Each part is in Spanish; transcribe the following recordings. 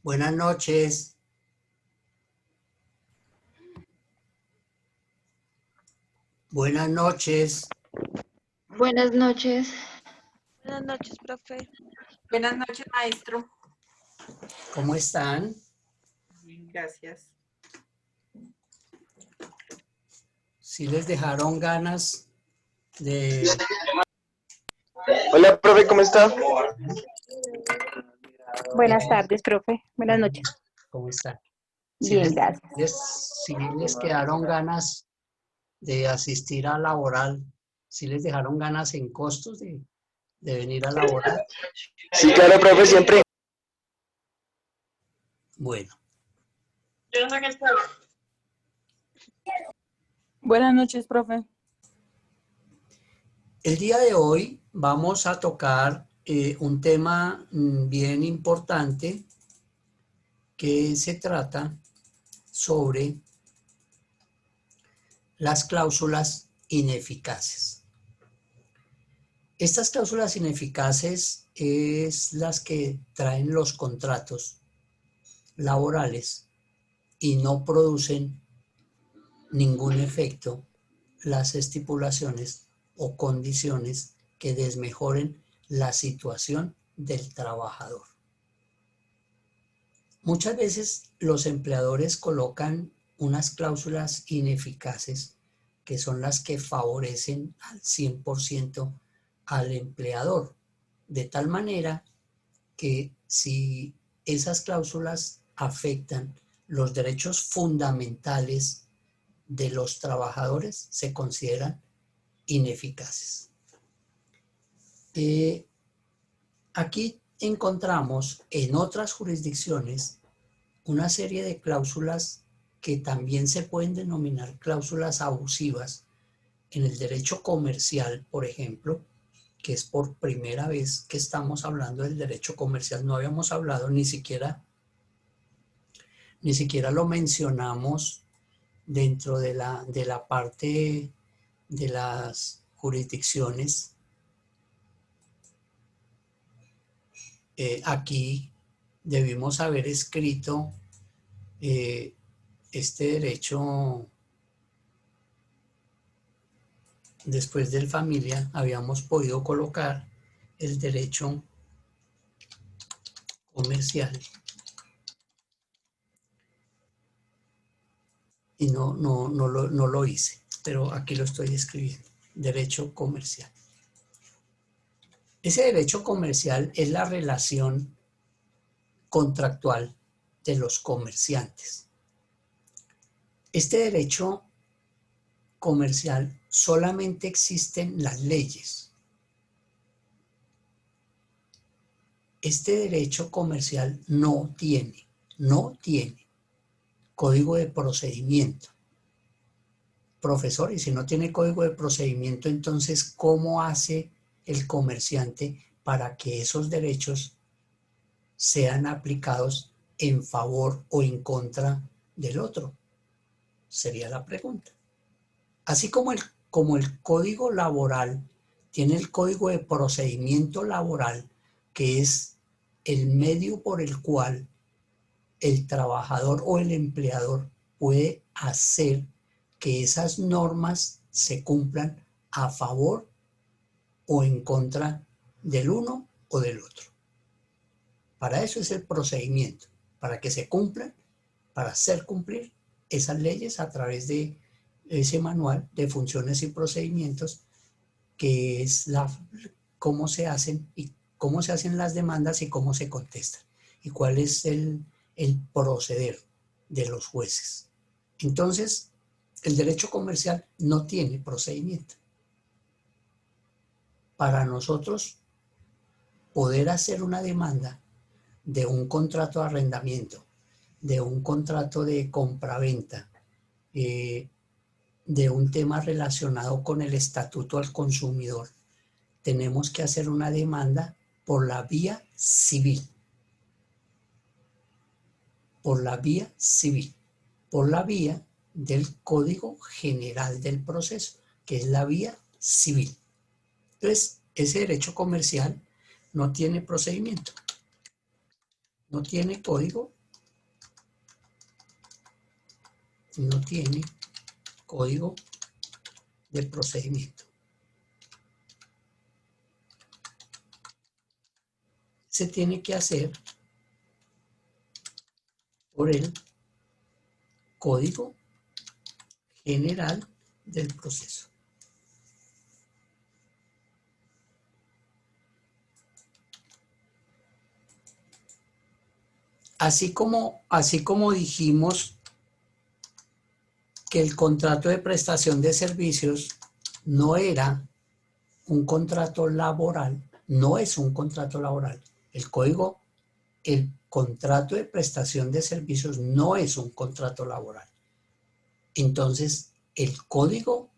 Buenas noches. Buenas noches. Buenas noches. Buenas noches, profe. Buenas noches, maestro. ¿Cómo están? Bien, gracias. ¿Sí les dejaron ganas de... Hola, profe, ¿cómo está? Buenas tardes, profe. Buenas noches. ¿Cómo están? Bien, gracias. Si les quedaron ganas de asistir a laboral, ¿sí les dejaron ganas en costos de venir a laboral? Sí, claro, profe, siempre. Bueno, Buenas noches, profe. el día de hoy vamos a tocar un tema bien importante que se trata sobre las cláusulas ineficaces. Estas cláusulas ineficaces es las que traen los contratos laborales y no producen ningún efecto las estipulaciones o condiciones que desmejoren la situación del trabajador. Muchas veces los empleadores colocan unas cláusulas ineficaces que son las que favorecen al 100% al empleador, de tal manera que si esas cláusulas afectan los derechos fundamentales de los trabajadores, se consideran ineficaces. Aquí encontramos en otras jurisdicciones una serie de cláusulas que también se pueden denominar cláusulas abusivas en el derecho comercial, por ejemplo, que es por primera vez que estamos hablando del derecho comercial. No habíamos hablado ni siquiera lo mencionamos dentro de la parte de las jurisdicciones. Aquí debimos haber escrito este derecho después del familia, habíamos podido colocar el derecho comercial y no lo hice, pero aquí lo estoy escribiendo, derecho comercial. Ese derecho comercial es la relación contractual de los comerciantes. Este derecho comercial solamente existe en las leyes. Este derecho comercial no tiene código de procedimiento. Profesor, y si no tiene código de procedimiento, entonces, ¿cómo hace el comerciante para que esos derechos sean aplicados en favor o en contra del otro? Sería la pregunta. Así como el código laboral tiene el código de procedimiento laboral, que es el medio por el cual el trabajador o el empleador puede hacer que esas normas se cumplan a favor o en contra del uno o del otro. Para eso es el procedimiento, para que se cumplan, para hacer cumplir esas leyes a través de ese manual de funciones y procedimientos, que es cómo se hacen las demandas y cómo se contestan y cuál es el proceder de los jueces. Entonces, el derecho comercial no tiene procedimiento. Para nosotros poder hacer una demanda de un contrato de arrendamiento, de un contrato de compraventa, de un tema relacionado con el estatuto al consumidor, tenemos que hacer una demanda por la vía civil. Por la vía civil. Por la vía del Código General del Proceso, que es la vía civil. Entonces, ese derecho comercial no tiene procedimiento. no tiene código, no tiene código de procedimiento. Se tiene que hacer por el código general del proceso. Así como dijimos que el contrato de prestación de servicios no era un contrato laboral, no es un contrato laboral. El contrato de prestación de servicios no es un contrato laboral. Entonces, el Código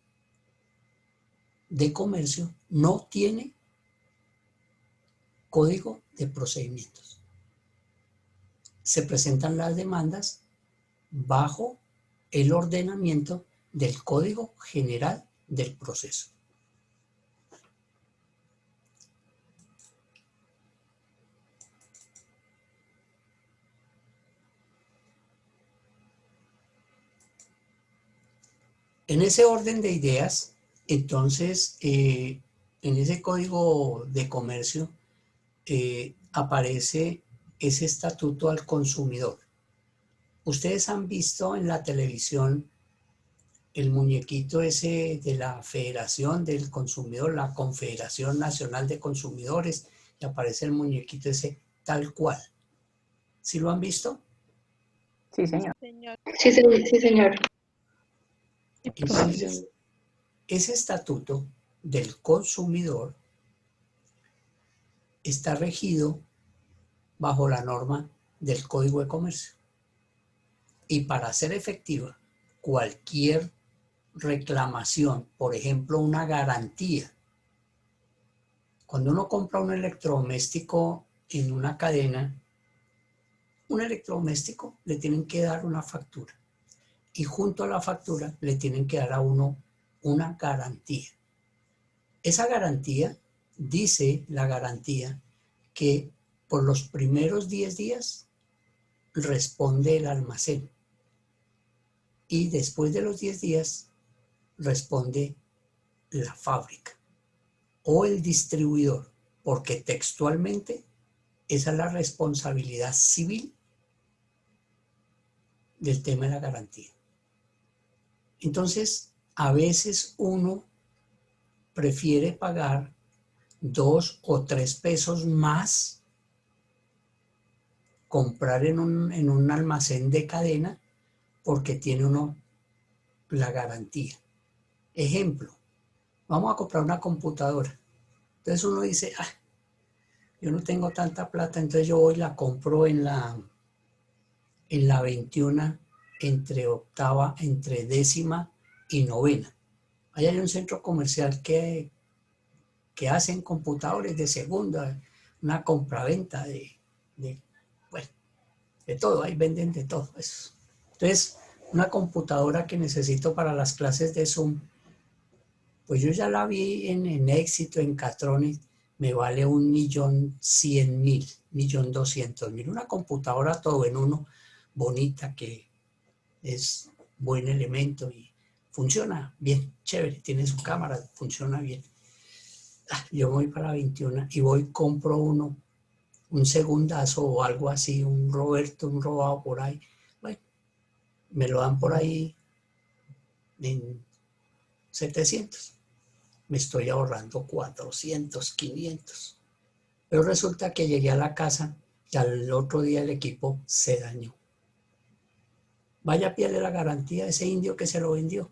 de Comercio no tiene código de procedimientos. Se presentan las demandas bajo el ordenamiento del Código General del Proceso. En ese orden de ideas, entonces, en ese Código de Comercio aparece ese estatuto al consumidor. Ustedes han visto en la televisión el muñequito ese de la Federación del Consumidor, la Confederación Nacional de Consumidores, y aparece el muñequito ese tal cual. ¿Sí lo han visto? Sí, señor. Señor, Sí, sí, señor. Entonces, ese estatuto del consumidor está regido bajo la norma del Código de Comercio. Y para ser efectiva, cualquier reclamación, por ejemplo, una garantía. Cuando uno compra un electrodoméstico en una cadena, un electrodoméstico le tienen que dar una factura. Y junto a la factura le tienen que dar a uno una garantía. Esa garantía, dice la garantía, que por los primeros 10 días responde el almacén. Y después de los 10 días responde la fábrica o el distribuidor, porque textualmente esa es la responsabilidad civil del tema de la garantía. Entonces, a veces uno prefiere pagar 2 o 3 pesos más, comprar en un almacén de cadena, porque tiene uno la garantía. Ejemplo, vamos a comprar una computadora. Entonces uno dice, yo no tengo tanta plata, entonces yo voy y la compro en la 21 entre décima y novena. Ahí hay un centro comercial que hacen computadores de segunda, una compraventa de todo, ahí venden de todo eso. Entonces, una computadora que necesito para las clases de Zoom, pues yo ya la vi en Éxito, en Catronics, me vale 1.100.000, 1.200.000. Una computadora todo en uno, bonita, que es buen elemento y funciona bien, chévere, tiene su cámara, funciona bien. Yo voy para 21 y voy, compro uno, un segundazo o algo así, un Roberto, un robado por ahí. Bueno, me lo dan por ahí en 700. Me estoy ahorrando 400, 500. Pero resulta que llegué a la casa y al otro día el equipo se dañó. Vaya a pierde la garantía de ese indio que se lo vendió.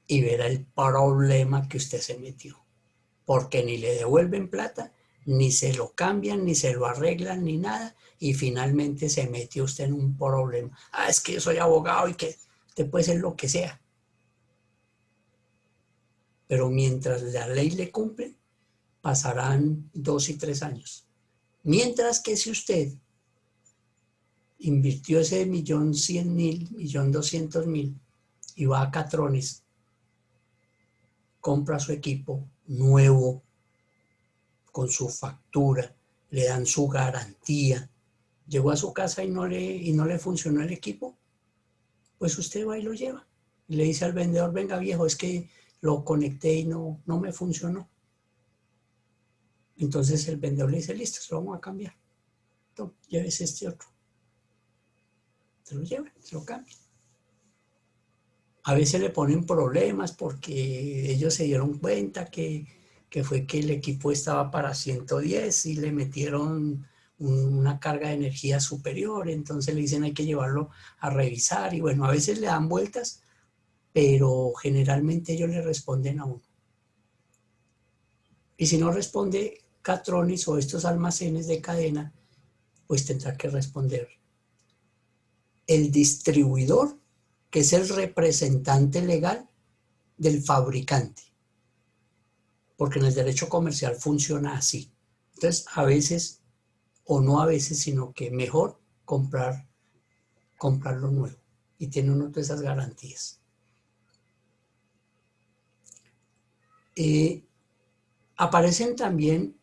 Y verá el problema que usted se metió. Porque ni le devuelven plata, ni se lo cambian, ni se lo arreglan, ni nada. Y finalmente se metió usted en un problema. Es que yo soy abogado y que usted puede ser lo que sea. Pero mientras la ley le cumple, pasarán 2 y 3 años. Mientras que si usted invirtió ese 1.100.000, 1.200.000 y va a Catronics, compra su equipo nuevo, con su factura, le dan su garantía. Llegó a su casa y no le funcionó el equipo, pues usted va y lo lleva. Y le dice al vendedor, venga viejo, es que lo conecté y no me funcionó. Entonces el vendedor le dice, listo, se lo vamos a cambiar. Entonces, llévese este otro. Se lo lleva, se lo cambia. A veces le ponen problemas porque ellos se dieron cuenta que fue que el equipo estaba para 110 y le metieron una carga de energía superior, entonces le dicen hay que llevarlo a revisar y bueno, a veces le dan vueltas, pero generalmente ellos le responden a uno. Y si no responde Catronis o estos almacenes de cadena, pues tendrá que responder el distribuidor, que es el representante legal del fabricante. Porque en el derecho comercial funciona así. Entonces, a veces, o no a veces, sino que mejor comprar lo nuevo. Y tiene uno de esas garantías. Aparecen también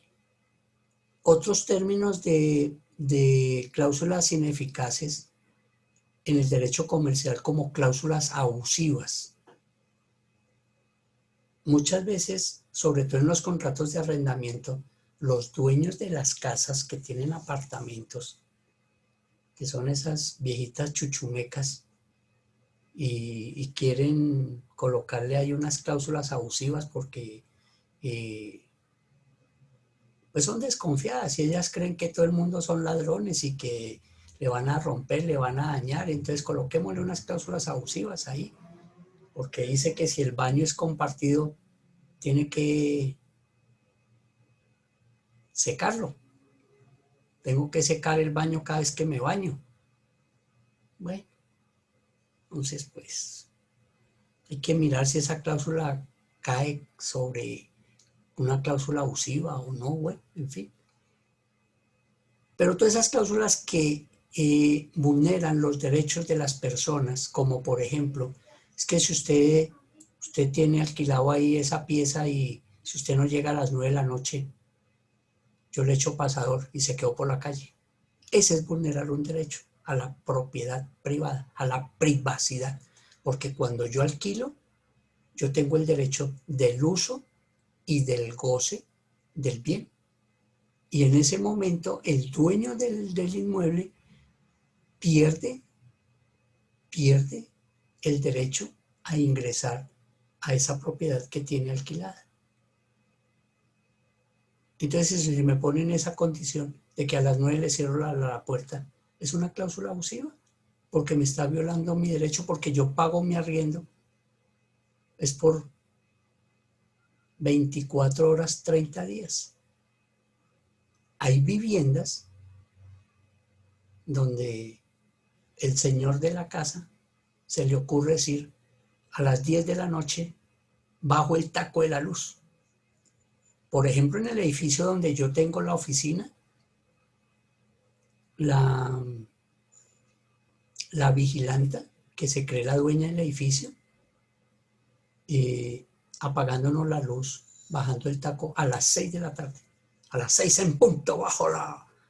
otros términos de cláusulas ineficaces en el derecho comercial como cláusulas abusivas. Muchas veces, sobre todo en los contratos de arrendamiento, los dueños de las casas que tienen apartamentos, que son esas viejitas chuchumecas, y quieren colocarle ahí unas cláusulas abusivas porque pues son desconfiadas y ellas creen que todo el mundo son ladrones y que le van a romper, le van a dañar. Entonces coloquémosle unas cláusulas abusivas ahí, porque dice que si el baño es compartido, tiene que secarlo. Tengo que secar el baño cada vez que me baño. Bueno, entonces pues hay que mirar si esa cláusula cae sobre una cláusula abusiva o no, bueno, en fin. Pero todas esas cláusulas que vulneran los derechos de las personas, como por ejemplo, es que si usted tiene alquilado ahí esa pieza y si usted no llega a las 9 de la noche, yo le echo pasador y se quedó por la calle. Ese es vulnerar un derecho a la propiedad privada, a la privacidad. Porque cuando yo alquilo, yo tengo el derecho del uso y del goce del bien. Y en ese momento el dueño del inmueble pierde el derecho a ingresar a esa propiedad que tiene alquilada. Entonces, si me ponen esa condición de que a las 9 le cierro la puerta, es una cláusula abusiva, porque me está violando mi derecho, porque yo pago mi arriendo, es por 24 horas, 30 días. Hay viviendas donde el señor de la casa se le ocurre decir a las 10 de la noche bajo el taco de la luz. Por ejemplo, en el edificio donde yo tengo la oficina, la vigilanta, que se cree la dueña del edificio, apagándonos la luz, bajando el taco a las 6 de la tarde. A las 6 en punto,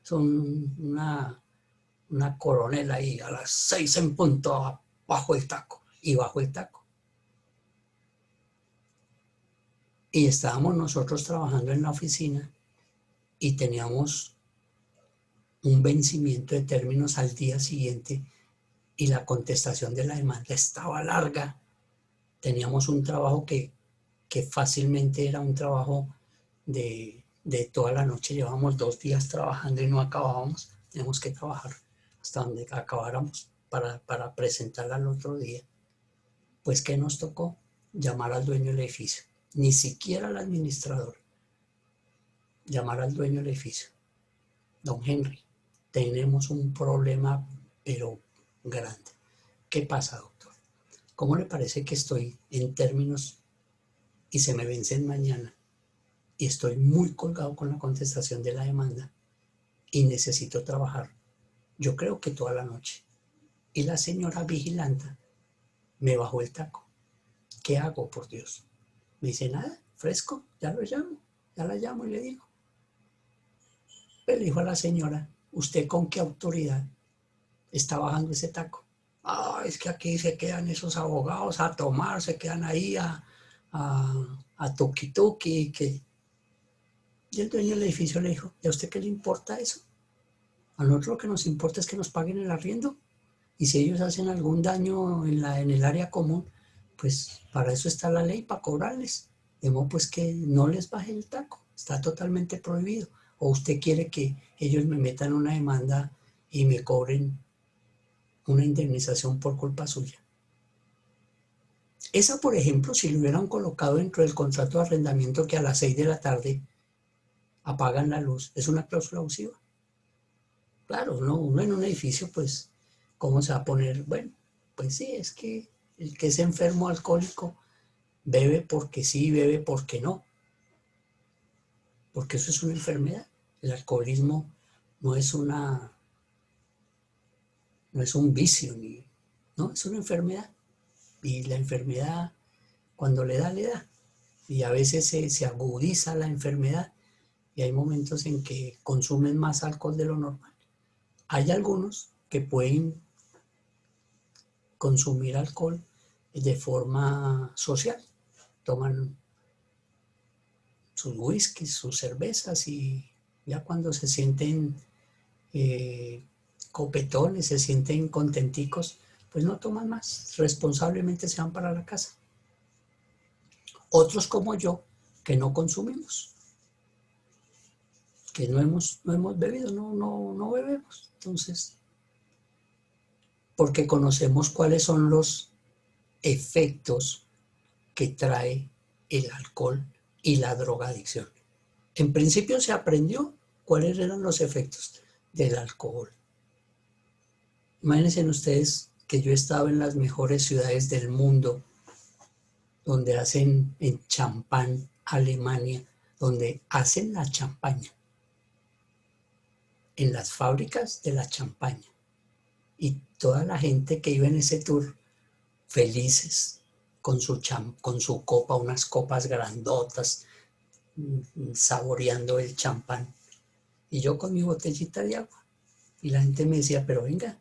son una coronela ahí, a las 6 en punto, bajo el taco, y bajo el taco. Y estábamos nosotros trabajando en la oficina y teníamos un vencimiento de términos al día siguiente y la contestación de la demanda estaba larga. Teníamos un trabajo que fácilmente era un trabajo de toda la noche. Llevábamos 2 días trabajando y no acabábamos. Teníamos que trabajar hasta donde acabáramos para presentarla al otro día. Pues, ¿qué nos tocó? Llamar al dueño del edificio. Ni siquiera al administrador. Llamar al dueño del edificio. Don Henry, tenemos un problema, pero grande. ¿Qué pasa, doctor? ¿Cómo le parece que estoy en términos y se me vencen mañana? Y estoy muy colgado con la contestación de la demanda y necesito trabajar. Yo creo que toda la noche. Y la señora vigilanta me bajó el taco. ¿Qué hago, por Dios? Me dice, nada, fresco, ya lo llamo, ya la llamo y le digo. Pues le dijo a la señora, ¿usted con qué autoridad está bajando ese taco? Ah, es que aquí se quedan esos abogados a tomar, se quedan ahí a tuki tuki. Y el dueño del edificio le dijo, ¿y a usted qué le importa eso? A nosotros lo que nos importa es que nos paguen el arriendo. Y si ellos hacen algún daño en el área común, pues para eso está la ley, para cobrarles. De modo pues que no les baje el taco, está totalmente prohibido. O usted quiere que ellos me metan una demanda y me cobren una indemnización por culpa suya. Esa, por ejemplo, si lo hubieran colocado dentro del contrato de arrendamiento que a las 6 de la tarde apagan la luz, es una cláusula abusiva. Claro, uno en un edificio, pues, ¿cómo se va a poner? Bueno, pues sí, es que el que es enfermo alcohólico bebe porque sí, bebe porque no. Porque eso es una enfermedad. El alcoholismo no es no es un vicio, no, es una enfermedad. Y la enfermedad, cuando le da, le da. Y a veces se agudiza la enfermedad y hay momentos en que consumen más alcohol de lo normal. Hay algunos que pueden consumir alcohol de forma social. Toman sus whiskies, sus cervezas y ya cuando se sienten copetones, se sienten contenticos, pues no toman más, responsablemente se van para la casa. Otros como yo, que no consumimos, que no hemos bebido, no bebemos. Entonces, porque conocemos cuáles son los efectos que trae el alcohol y la drogadicción. En principio se aprendió cuáles eran los efectos del alcohol. Imagínense ustedes que yo he estado en las mejores ciudades del mundo, donde hacen en champán, Alemania, donde hacen la champaña, en las fábricas de la champaña. Y toda la gente que iba en ese tour, felices, con su copa, unas copas grandotas, saboreando el champán. Y yo con mi botellita de agua. Y la gente me decía, pero venga,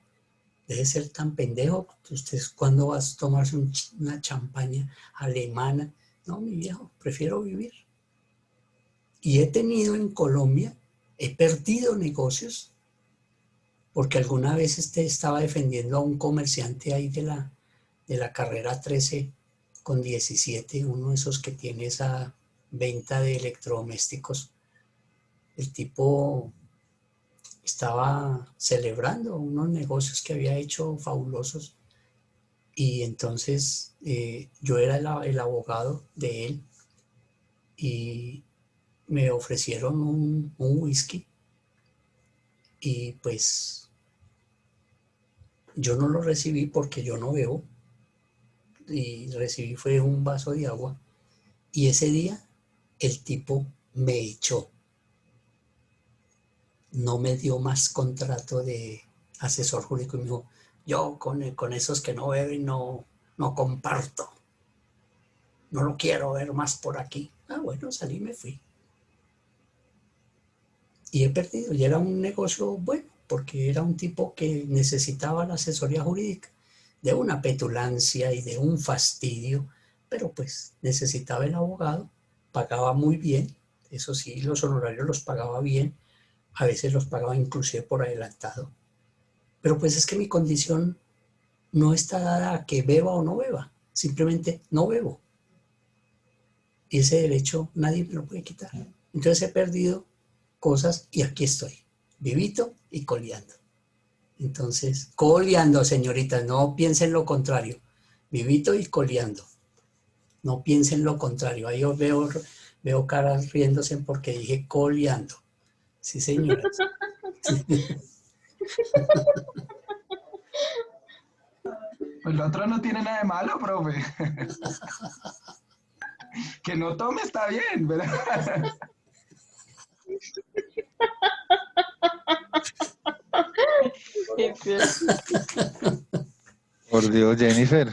deje ser tan pendejo, ¿usted cuándo vas a tomarse una champaña alemana? No, mi viejo, prefiero vivir. Y he tenido en Colombia, he perdido negocios, porque alguna vez estaba defendiendo a un comerciante ahí de la carrera 13 con 17, uno de esos que tiene esa venta de electrodomésticos. El tipo estaba celebrando unos negocios que había hecho fabulosos y entonces yo era el abogado de él y me ofrecieron un whisky y pues yo no lo recibí porque yo no bebo y recibí fue un vaso de agua y ese día el tipo me echó. No me dio más contrato de asesor jurídico y me dijo, yo con esos que no beben no comparto, no lo quiero ver más por aquí. Ah, bueno, salí y me fui. Y he perdido, y era un negocio bueno, porque era un tipo que necesitaba la asesoría jurídica, de una petulancia y de un fastidio, pero pues necesitaba el abogado, pagaba muy bien, eso sí, los honorarios los pagaba bien, a veces los pagaba inclusive por adelantado. Pero pues es que mi condición no está dada a que beba o no beba, simplemente no bebo. Y ese derecho nadie me lo puede quitar. Entonces he perdido cosas y aquí estoy, vivito y coleando. Entonces, coleando, señoritas, no piensen lo contrario, vivito y coleando. No piensen lo contrario. Ahí os veo caras riéndose porque dije coleando. Sí, señoras. Pues lo otro no tiene nada de malo, profe. Que no tome está bien, ¿verdad? Por Dios, Jennifer.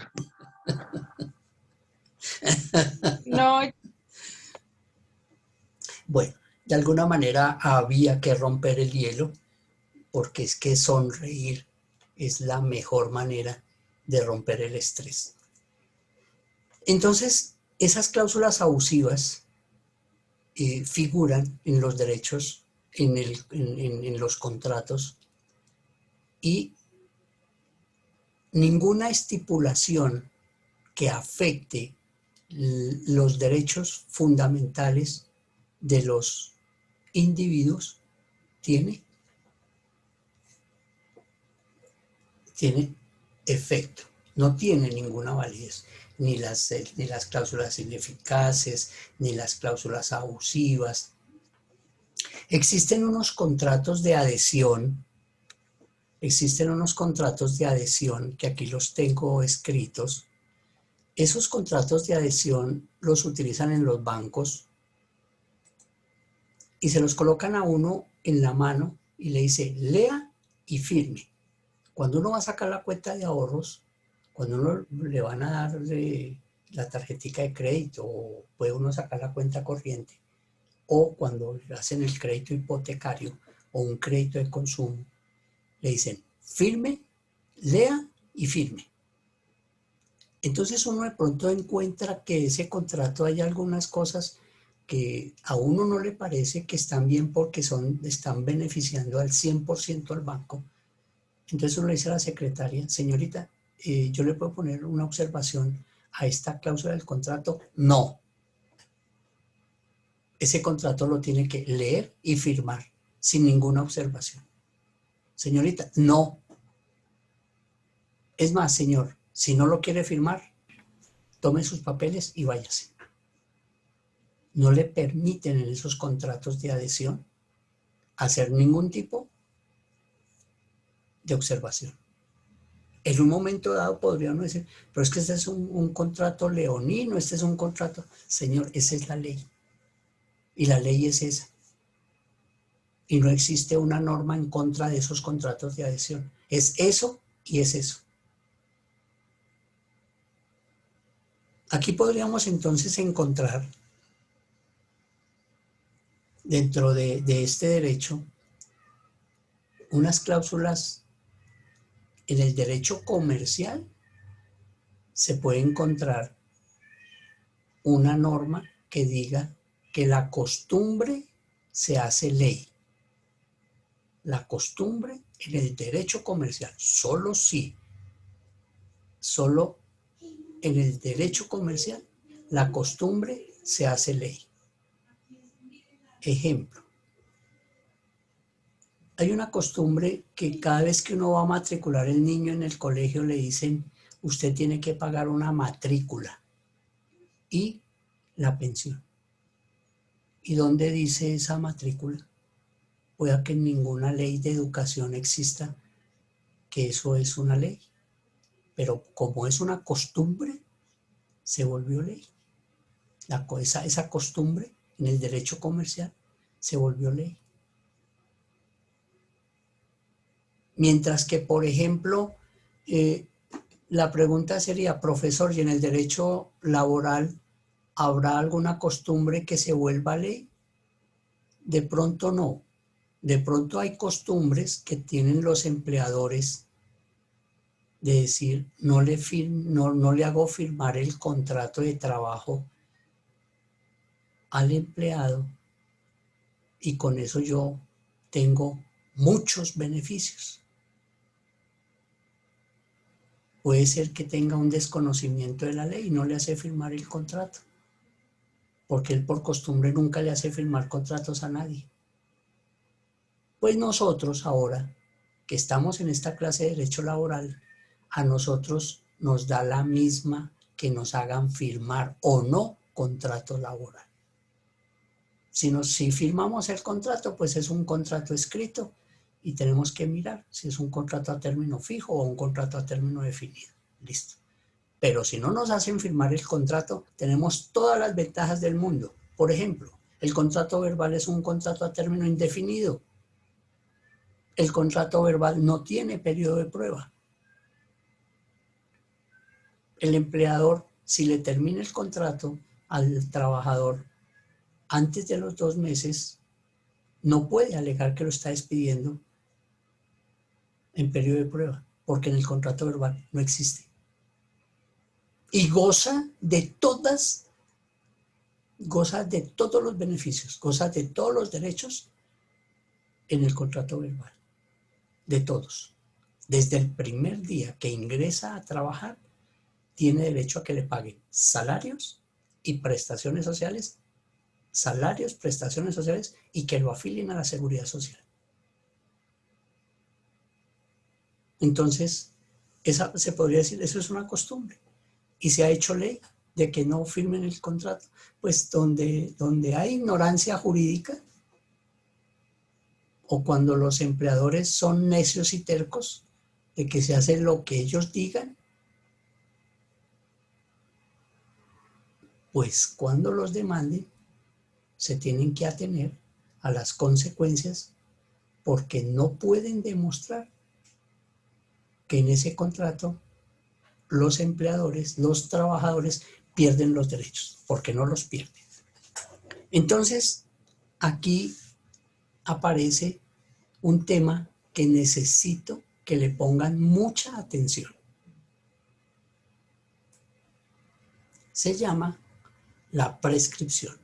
No, Bueno, De alguna manera había que romper el hielo, porque es que sonreír es la mejor manera de romper el estrés. Entonces, esas cláusulas abusivas figuran en los derechos, en los contratos, y ninguna estipulación que afecte los derechos fundamentales de los individuos tiene efecto, no tiene ninguna validez, ni las cláusulas ineficaces, ni las cláusulas abusivas. Existen unos contratos de adhesión, que aquí los tengo escritos. Esos contratos de adhesión los utilizan en los bancos y se los colocan a uno en la mano y le dice, lea y firme. Cuando uno va a sacar la cuenta de ahorros, cuando uno le van a dar la tarjetita de crédito, o puede uno sacar la cuenta corriente, o cuando hacen el crédito hipotecario o un crédito de consumo, le dicen firme, lea y firme. Entonces uno de pronto encuentra que ese contrato hay algunas cosas que a uno no le parece que están bien porque están beneficiando al 100% al banco. Entonces uno le dice a la secretaria, señorita, ¿yo le puedo poner una observación a esta cláusula del contrato? No. Ese contrato lo tiene que leer y firmar sin ninguna observación. Señorita, no. Es más, señor, si no lo quiere firmar, tome sus papeles y váyase. No le permiten en esos contratos de adhesión hacer ningún tipo de observación. En un momento dado podría uno decir, pero es que este es un contrato leonino, este es un contrato. Señor, esa es la ley. Y la ley es esa. Y no existe una norma en contra de esos contratos de adhesión. Es eso y es eso. Aquí podríamos entonces encontrar dentro de este derecho unas cláusulas. En el derecho comercial se puede encontrar una norma que diga que la costumbre se hace ley. La costumbre en el derecho comercial, solo en el derecho comercial, la costumbre se hace ley. Ejemplo. Hay una costumbre que cada vez que uno va a matricular el niño en el colegio le dicen, usted tiene que pagar una matrícula y la pensión. ¿Y dónde dice esa matrícula? Pueda que en ninguna ley de educación exista que eso es una ley. Pero como es una costumbre, se volvió ley. Esa costumbre en el derecho comercial se volvió ley. Mientras que, por ejemplo, la pregunta sería, profesor, ¿y en el derecho laboral habrá alguna costumbre que se vuelva ley? De pronto no. De pronto hay costumbres que tienen los empleadores de decir, no le hago firmar el contrato de trabajo al empleado y con eso yo tengo muchos beneficios. Puede ser que tenga un desconocimiento de la ley y no le hace firmar el contrato, porque él por costumbre nunca le hace firmar contratos a nadie. Pues nosotros ahora, que estamos en esta clase de derecho laboral, a nosotros nos da la misma que nos hagan firmar o no contrato laboral. Si firmamos el contrato, pues es un contrato escrito y tenemos que mirar si es un contrato a término fijo o un contrato a término definido. Listo. Pero si no nos hacen firmar el contrato, tenemos todas las ventajas del mundo. Por ejemplo, el contrato verbal es un contrato a término indefinido. El contrato verbal no tiene periodo de prueba. El empleador, si le termina el contrato al trabajador antes de los 2 meses, no puede alegar que lo está despidiendo en periodo de prueba, porque en el contrato verbal no existe. Y goza de todos los beneficios, goza de todos los derechos en el contrato verbal, de todos. Desde el primer día que ingresa a trabajar, tiene derecho a que le paguen salarios y prestaciones sociales, y que lo afilien a la seguridad social. Entonces, esa se podría decir, eso es una costumbre. Y se ha hecho ley de que no firmen el contrato. Pues donde hay ignorancia jurídica, o cuando los empleadores son necios y tercos, de que se hace lo que ellos digan, pues cuando los demanden, se tienen que atener a las consecuencias, porque no pueden demostrar que en ese contrato los empleadores, los trabajadores pierden los derechos, porque no los pierden. Entonces, aquí aparece un tema que necesito que le pongan mucha atención. Se llama la prescripción.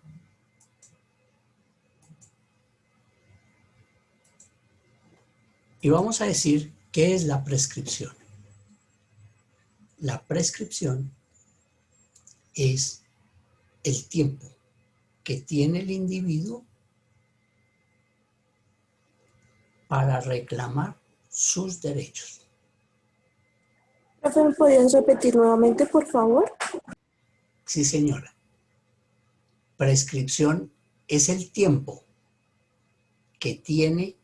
Y vamos a decir, ¿qué es la prescripción? La prescripción es el tiempo que tiene el individuo para reclamar sus derechos. Profe, ¿me podrías repetir nuevamente, por favor? Sí, señora. Prescripción es el tiempo que tiene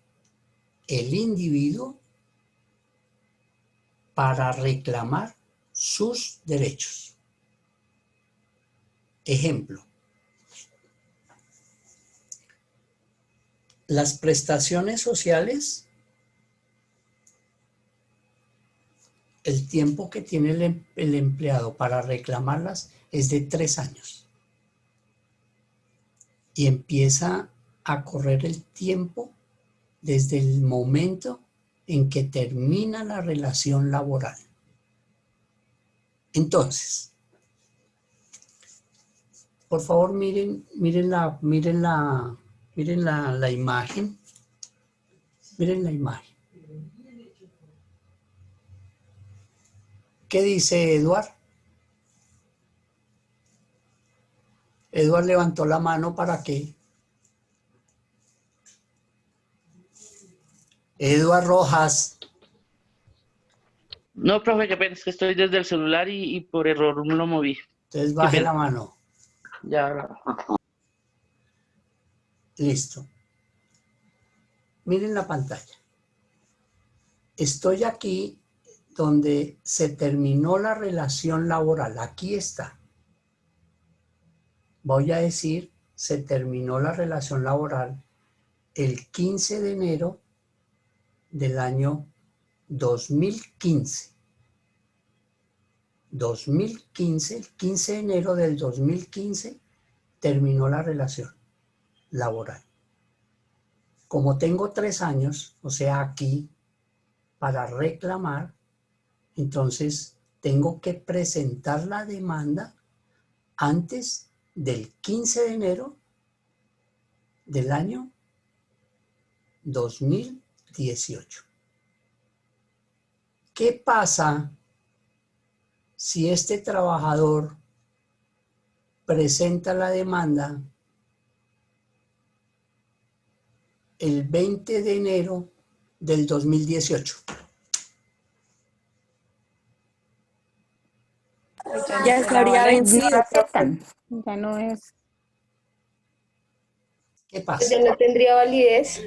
el individuo para reclamar sus derechos. Ejemplo, las prestaciones sociales, el tiempo que tiene el empleado para reclamarlas es de 3 años. Y empieza a correr el tiempo desde el momento en que termina la relación laboral. Entonces, por favor, miren la imagen. Miren la imagen. ¿Qué dice Eduard? Eduard levantó la mano para que... Eduard Rojas. No, profe, qué pena, es que estoy desde el celular y por error no lo moví. Entonces baje la mano. Ya. Listo. Miren la pantalla. Estoy aquí donde se terminó la relación laboral. Aquí está. Voy a decir, se terminó la relación laboral el 15 de enero del año 2015. 2015, el 15 de enero del 2015, terminó la relación laboral. Como tengo 3 años, o sea, aquí, para reclamar, entonces tengo que presentar la demanda antes del 15 de enero del año 2018. ¿Qué pasa si este trabajador presenta la demanda el 20 de enero del 2018? Ya estaría vencido. No aceptan. Ya no es. ¿Qué pasa? Ya no tendría validez.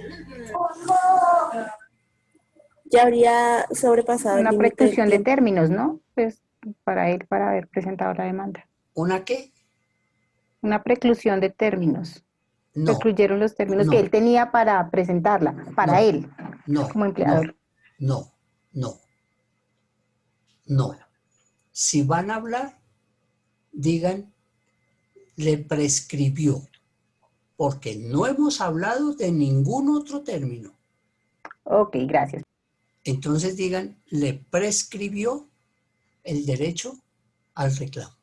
Ya habría sobrepasado el Una límite del preclusión de tiempo. términos, ¿no? Pues para él, para haber presentado la demanda. ¿Una qué? Una preclusión de términos. No, Precluyeron los términos no, que él tenía para presentarla, para no, él, no, como empleador. no. Si van a hablar, digan, le prescribió. porque no hemos hablado de ningún otro término. Ok, gracias. Entonces digan, le prescribió el derecho al reclamo.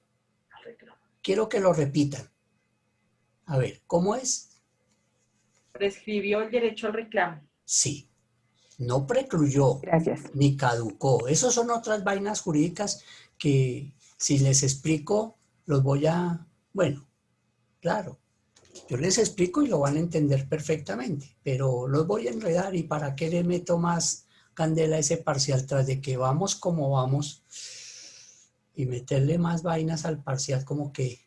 Quiero que lo repitan. A ver, ¿cómo es? Prescribió el derecho al reclamo. Sí. No precluyó, Gracias. ni caducó. Esas son otras vainas jurídicas que si les explico, los voy a... Bueno, claro, yo les explico y lo van a entender perfectamente, pero los voy a enredar y para qué le meto más candela a ese parcial tras de que vamos como vamos y meterle más vainas al parcial como que...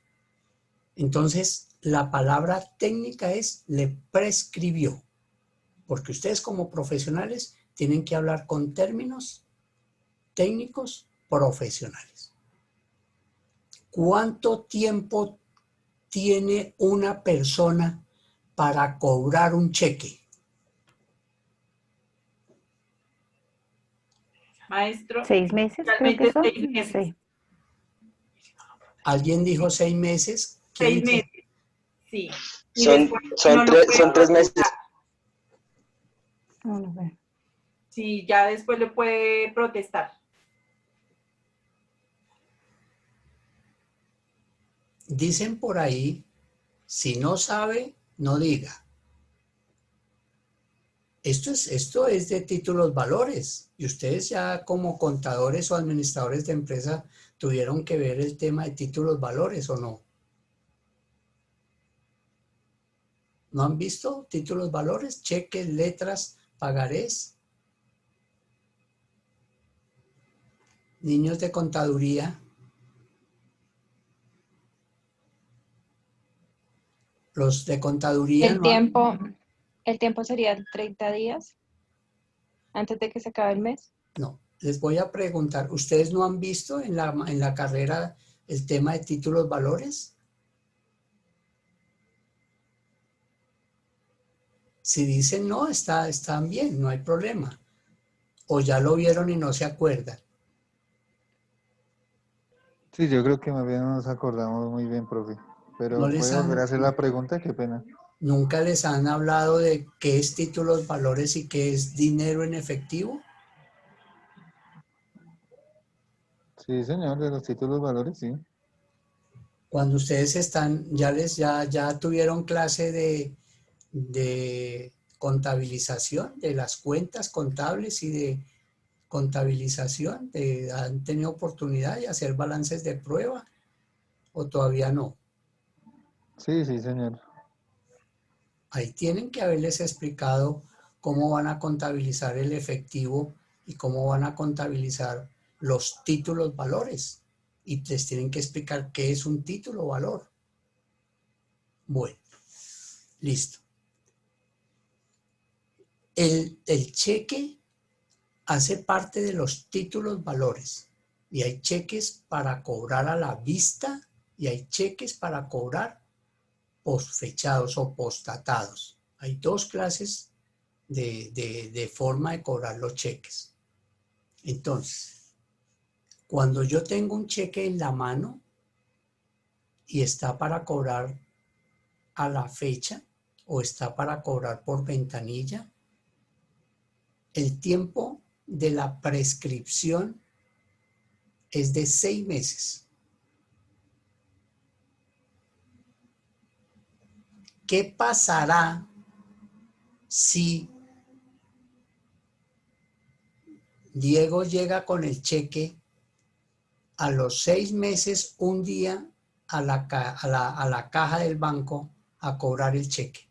Entonces, la palabra técnica es le prescribió. Porque ustedes como profesionales tienen que hablar con términos técnicos profesionales. ¿Cuánto tiempo tiene una persona para cobrar un cheque? Maestro, 6 meses, creo realmente que son. 6 meses. Sí. ¿Alguien dijo 6 meses? 6 meses, sí. Y Son, después son, no lo tres, puede son 3 meses. protestar. No, no veo. Sí, ya después lo puede protestar. Dicen por ahí, si no sabe, no diga. Esto es de títulos valores y ustedes ya como contadores o administradores de empresa tuvieron que ver el tema de títulos valores o no. ¿No han visto títulos valores? Cheques, letras, pagarés. Niños de contaduría. Los de contaduría El tiempo sería 30 días antes de que se acabe el mes. no. Les voy a preguntar, ¿ustedes no han visto en la carrera el tema de títulos valores? Si dicen no, están bien, no hay problema. O ya lo vieron y no se acuerdan. Sí, yo creo que más bien no nos acordamos muy bien, profe. No Pero les puede volver a han, hacer la pregunta, qué pena. nunca les han hablado de qué es títulos valores y qué es dinero en efectivo. Sí, señor, de los títulos valores, sí. Cuando ustedes ya tuvieron clase de contabilización, de las cuentas contables y de contabilización, han tenido oportunidad de hacer balances de prueba o todavía no. Sí, sí, señor. Ahí tienen que haberles explicado cómo van a contabilizar el efectivo y cómo van a contabilizar los títulos valores. Y les tienen que explicar qué es un título o valor. Bueno, listo. El cheque hace parte de los títulos valores. Y hay cheques para cobrar a la vista y hay cheques para cobrar postfechados o postdatados. Hay dos clases de forma de cobrar los cheques. Entonces, cuando yo tengo un cheque en la mano y está para cobrar a la fecha o está para cobrar por ventanilla, el tiempo de la prescripción es de 6 meses. ¿Qué pasará si Diego llega con el cheque a los 6 meses, un día, a la caja del banco a cobrar el cheque?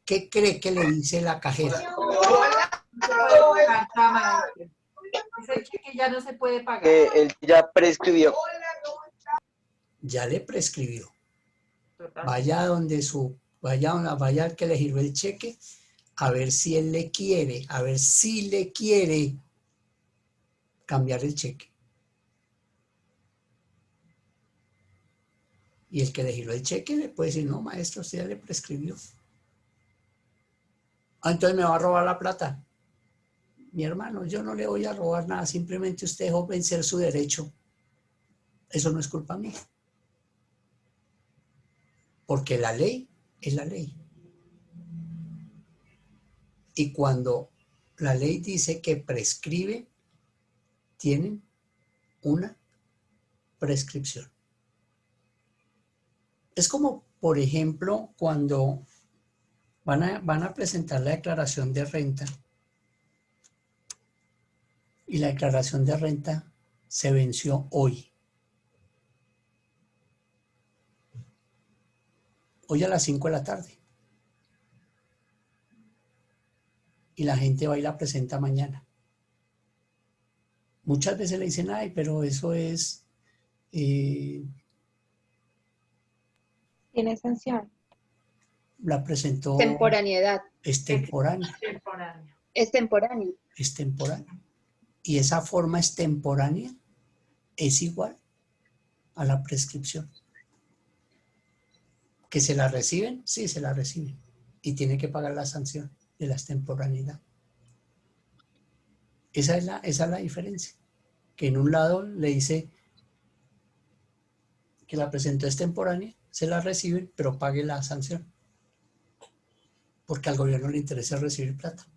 ¿Qué cree que le dice la cajera? Ese cheque ya no se puede pagar. Él ya prescribió. Ya le prescribió. Total. Vaya al que le giró el cheque, a ver si él le quiere, a ver si le quiere cambiar el cheque. Y el que le giró el cheque le puede decir, no, maestro, usted ya le prescribió. Ah, entonces me va a robar la plata. Mi hermano, yo no le voy a robar nada, simplemente usted dejó vencer su derecho. Eso no es culpa mía. Porque la ley es la ley. Y cuando la ley dice que prescribe, tienen una prescripción. Es como, por ejemplo, cuando van a presentar la declaración de renta y la declaración de renta se venció hoy. Hoy a las 5 de la tarde. Y la gente va y la presenta mañana. Muchas veces le dicen, ay, pero eso es... Tiene sanción. la presentó... Temporaneidad. Es temporánea. Es temporáneo. Es temporánea. Y esa forma extemporánea es igual a la prescripción. ¿Que se la reciben? Sí, se la reciben. Y tiene que pagar la sanción de la extemporaneidad. Esa es la diferencia. Que en un lado le dice que la presentó extemporánea, se la reciben, pero pague la sanción. Porque al gobierno le interesa recibir plata.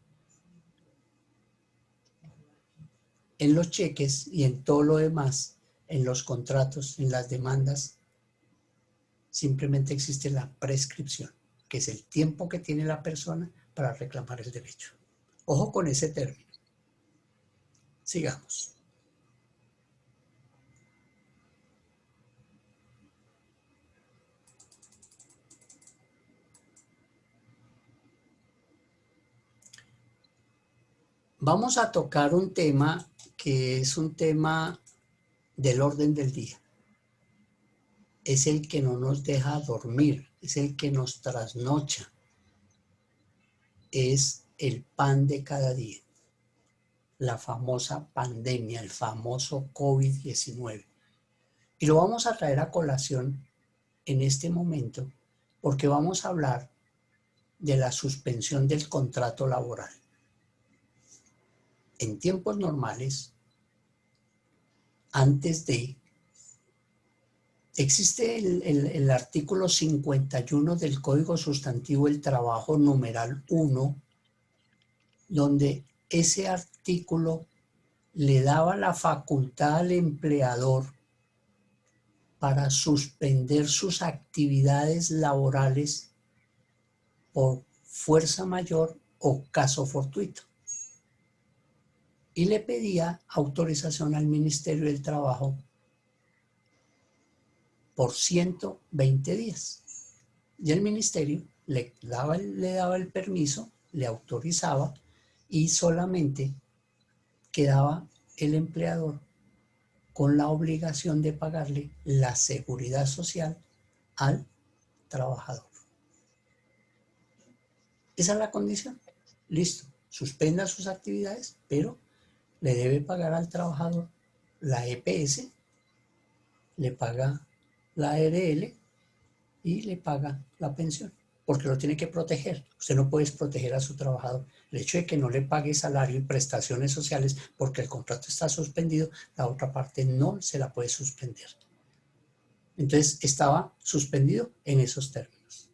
En los cheques y en todo lo demás, en los contratos, en las demandas, simplemente existe la prescripción, que es el tiempo que tiene la persona para reclamar el derecho. Ojo con ese término. Sigamos. Vamos a tocar un tema que es un tema del orden del día. Es el que no nos deja dormir, es el que nos trasnocha. Es el pan de cada día. La famosa pandemia, el famoso COVID-19. Y lo vamos a traer a colación en este momento porque vamos a hablar de la suspensión del contrato laboral. En tiempos normales, antes de... Existe el artículo 51 del Código Sustantivo del Trabajo, numeral 1, donde ese artículo le daba la facultad al empleador para suspender sus actividades laborales por fuerza mayor o caso fortuito. Y le pedía autorización al Ministerio del Trabajo por 120 días. Y el ministerio le daba el permiso, le autorizaba y solamente quedaba el empleador con la obligación de pagarle la seguridad social al trabajador. Esa es la condición. Listo, suspenda sus actividades, pero le debe pagar al trabajador la EPS, le paga la ARL y le paga la pensión, porque lo tiene que proteger. Usted no puede proteger a su trabajador. El hecho de que no le pague salario y prestaciones sociales porque el contrato está suspendido, la otra parte no se la puede suspender. Entonces estaba suspendido en esos términos.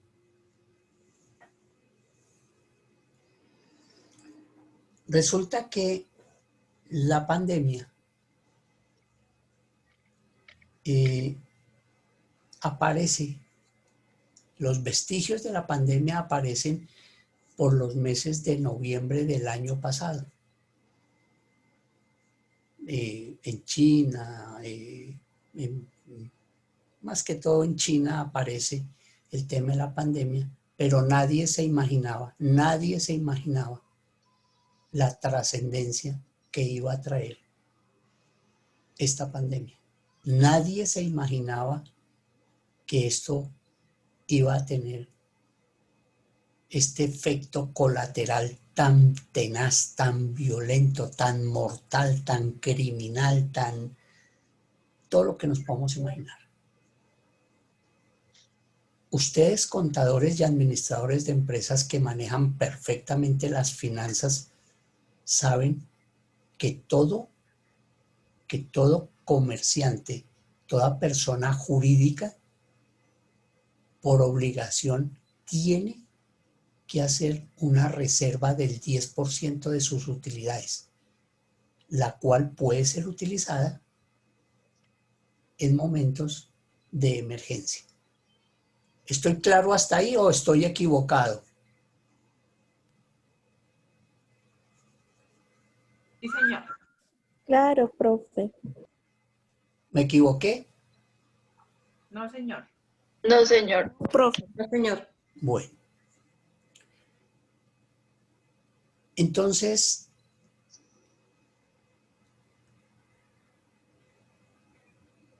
Resulta que la pandemia aparece, los vestigios de la pandemia aparecen por los meses de noviembre del año pasado. En China, más que todo en China aparece el tema de la pandemia, pero nadie se imaginaba la trascendencia que iba a traer esta pandemia. Nadie se imaginaba que esto iba a tener este efecto colateral tan tenaz, tan violento, tan mortal, tan criminal, tan... todo lo que nos podemos imaginar. Ustedes, contadores y administradores de empresas que manejan perfectamente las finanzas, saben que todo comerciante, toda persona jurídica, por obligación, tiene que hacer una reserva del 10% de sus utilidades, la cual puede ser utilizada en momentos de emergencia. ¿Estoy claro hasta ahí o estoy equivocado? Sí, señor. Claro, profe. ¿Me equivoqué? No, señor. No, señor. Profe. No, señor. Bueno. Entonces,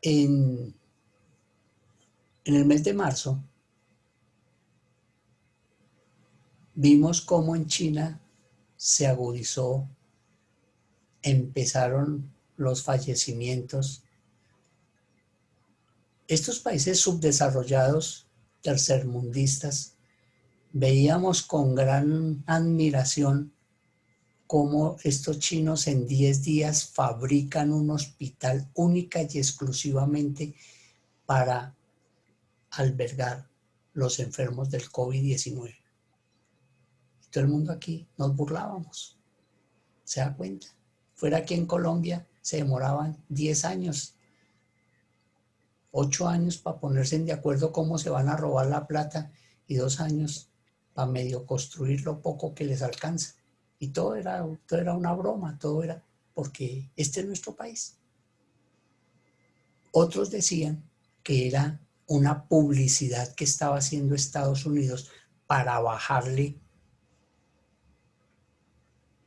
en el mes de marzo, vimos cómo en China se agudizó, empezaron los fallecimientos. Estos países subdesarrollados, tercermundistas, veíamos con gran admiración cómo estos chinos en 10 días fabrican un hospital única y exclusivamente para albergar los enfermos del COVID-19. Todo el mundo aquí nos burlábamos. ¿Se da cuenta? Fuera aquí en Colombia se demoraban 10 años, 8 años para ponerse de acuerdo cómo se van a robar la plata y 2 años para medio construir lo poco que les alcanza. Y todo era una broma, todo era porque este es nuestro país. Otros decían que era una publicidad que estaba haciendo Estados Unidos para bajarle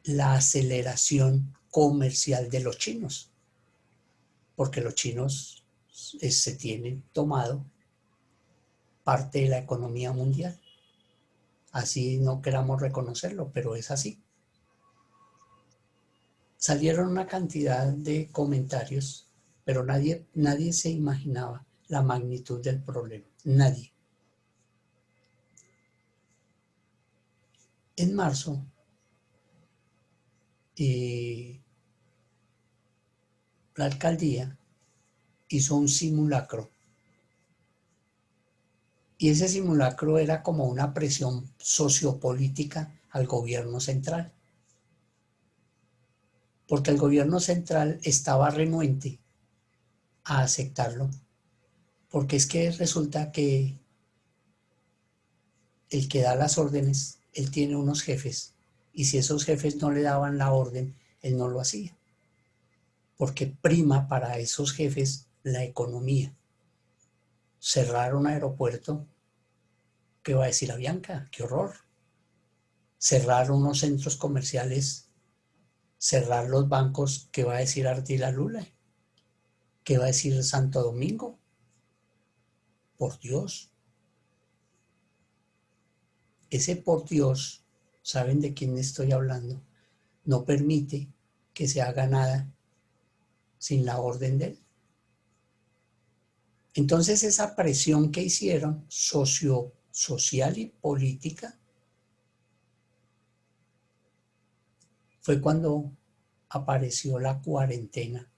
la aceleración comercial de los chinos, porque los chinos se tienen tomado parte de la economía mundial. Así no queramos reconocerlo, pero es así. Salieron una cantidad de comentarios, pero nadie se imaginaba la magnitud del problema. Nadie. En marzo, la alcaldía hizo un simulacro. Y ese simulacro era como una presión sociopolítica al gobierno central. Porque el gobierno central estaba renuente a aceptarlo. Porque es que resulta que el que da las órdenes, él tiene unos jefes. Y si esos jefes no le daban la orden, él no lo hacía. Porque prima para esos jefes la economía. Cerrar un aeropuerto, ¿qué va a decir Avianca? ¡Qué horror! Cerrar unos centros comerciales, cerrar los bancos, ¿qué va a decir Ardila Lula? ¿Qué va a decir Santo Domingo? Por Dios. Ese por Dios, ¿saben de quién estoy hablando? No permite que se haga nada sin la orden de él. Entonces esa presión que hicieron, social y política, fue cuando apareció la cuarentena.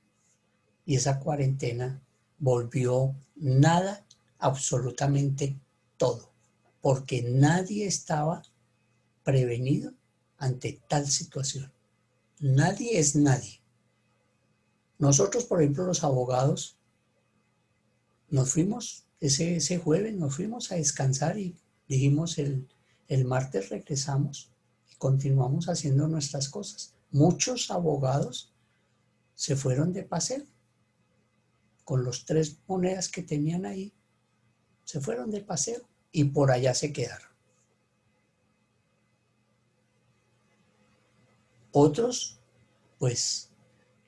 Y esa cuarentena volvió nada, absolutamente todo, porque nadie estaba prevenido ante tal situación. Nadie es nadie. Nosotros, por ejemplo, los abogados, nos fuimos ese jueves, nos fuimos a descansar y dijimos el martes regresamos y continuamos haciendo nuestras cosas. Muchos abogados se fueron de paseo con los 3 monedas que tenían ahí, se fueron de paseo y por allá se quedaron. Otros, pues,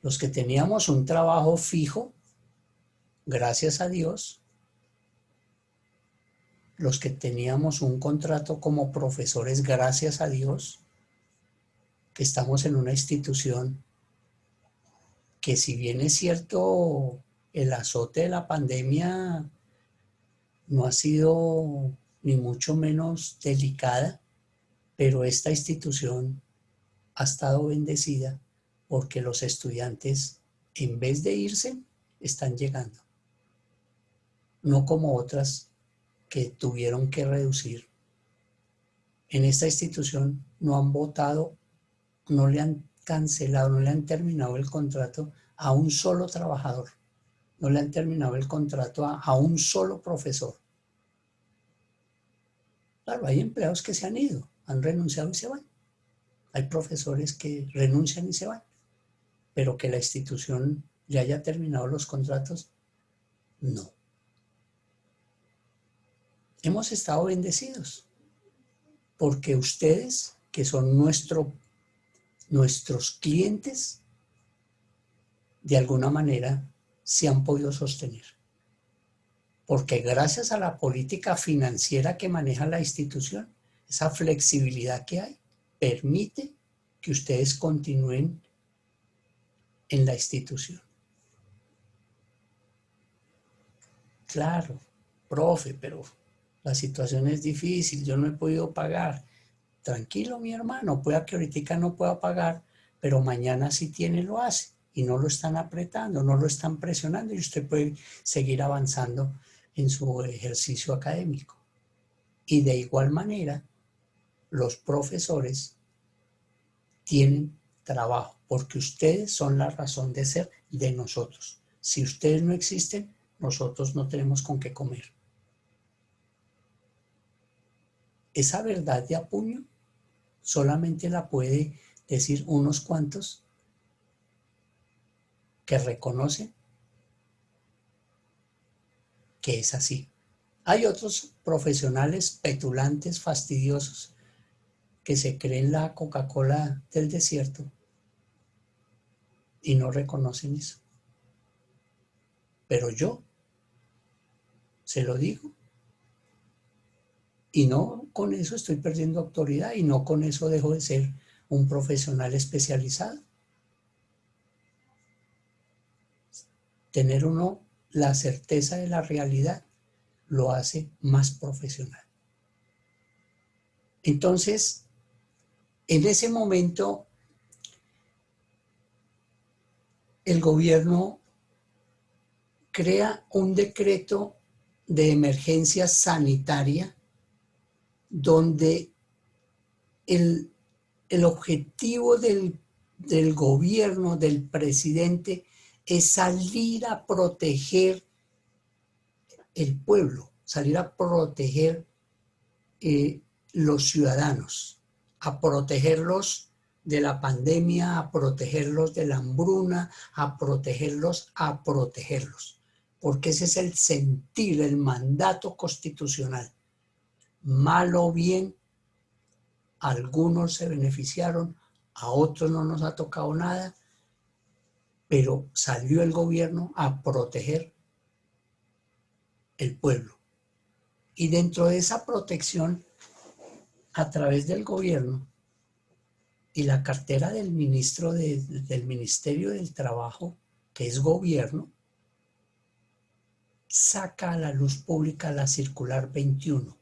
los que teníamos un trabajo fijo, gracias a Dios, los que teníamos un contrato como profesores, gracias a Dios, que estamos en una institución que, si bien es cierto, el azote de la pandemia no ha sido ni mucho menos delicada, pero esta institución ha estado bendecida porque los estudiantes, en vez de irse, están llegando. No como otras que tuvieron que reducir en esta institución no han votado, no le han cancelado, no le han terminado el contrato a un solo trabajador, no le han terminado el contrato a un solo profesor. Claro, hay empleados que se han ido, han renunciado y se van. Hay profesores que renuncian y se van, pero que la institución le haya terminado los contratos, no. Hemos estado bendecidos, porque ustedes, que son nuestros clientes, de alguna manera se han podido sostener. Porque gracias a la política financiera que maneja la institución, esa flexibilidad que hay, permite que ustedes continúen en la institución. Claro, profe, pero la situación es difícil, yo no he podido pagar. Tranquilo, mi hermano, pueda que ahorita no pueda pagar, pero mañana si tiene lo hace y no lo están apretando, no lo están presionando y usted puede seguir avanzando en su ejercicio académico. Y de igual manera, los profesores tienen trabajo, porque ustedes son la razón de ser de nosotros. Si ustedes no existen, nosotros no tenemos con qué comer. Esa verdad de a puño solamente la puede decir unos cuantos que reconocen que es así. Hay otros profesionales petulantes, fastidiosos, que se creen la Coca-Cola del desierto y no reconocen eso. Pero yo se lo digo. Y no con eso estoy perdiendo autoridad y no con eso dejo de ser un profesional especializado. Tener uno la certeza de la realidad lo hace más profesional. Entonces, en ese momento, el gobierno crea un decreto de emergencia sanitaria donde el objetivo del gobierno, del presidente, es salir a proteger el pueblo, salir a proteger los ciudadanos, a protegerlos de la pandemia, a protegerlos de la hambruna, a protegerlos, porque ese es el sentir, el mandato constitucional. Mal o bien, algunos se beneficiaron, a otros no nos ha tocado nada, pero salió el gobierno a proteger el pueblo. Y dentro de esa protección, a través del gobierno y la cartera del ministro del Ministerio del Trabajo, que es gobierno, saca a la luz pública la circular 21,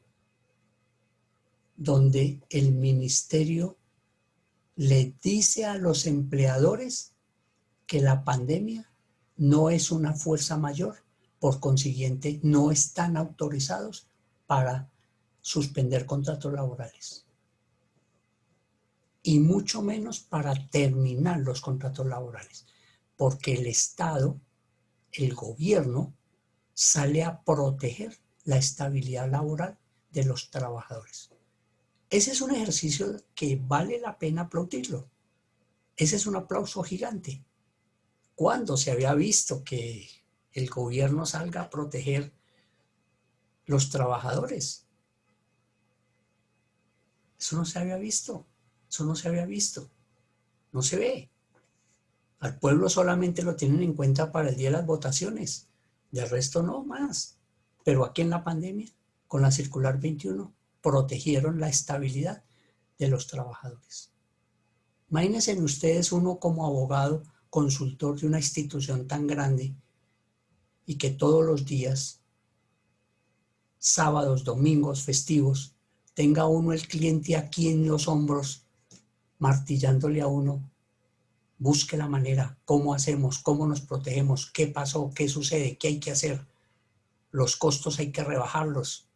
donde el ministerio le dice a los empleadores que la pandemia no es una fuerza mayor, por consiguiente no están autorizados para suspender contratos laborales y mucho menos para terminar los contratos laborales, porque el Estado, el gobierno, sale a proteger la estabilidad laboral de los trabajadores. Ese es un ejercicio que vale la pena aplaudirlo. Ese es un aplauso gigante. ¿Cuándo se había visto que el gobierno salga a proteger los trabajadores? Eso no se había visto. Eso no se había visto. No se ve. Al pueblo solamente lo tienen en cuenta para el día de las votaciones. Del resto no más. Pero aquí en la pandemia, con la circular 21, protegieron la estabilidad de los trabajadores. Imagínense ustedes uno como abogado, consultor de una institución tan grande y que todos los días, sábados, domingos, festivos, tenga uno el cliente aquí en los hombros, martillándole a uno, busque la manera, cómo hacemos, cómo nos protegemos, qué pasó, qué sucede, qué hay que hacer. Los costos hay que rebajarlos.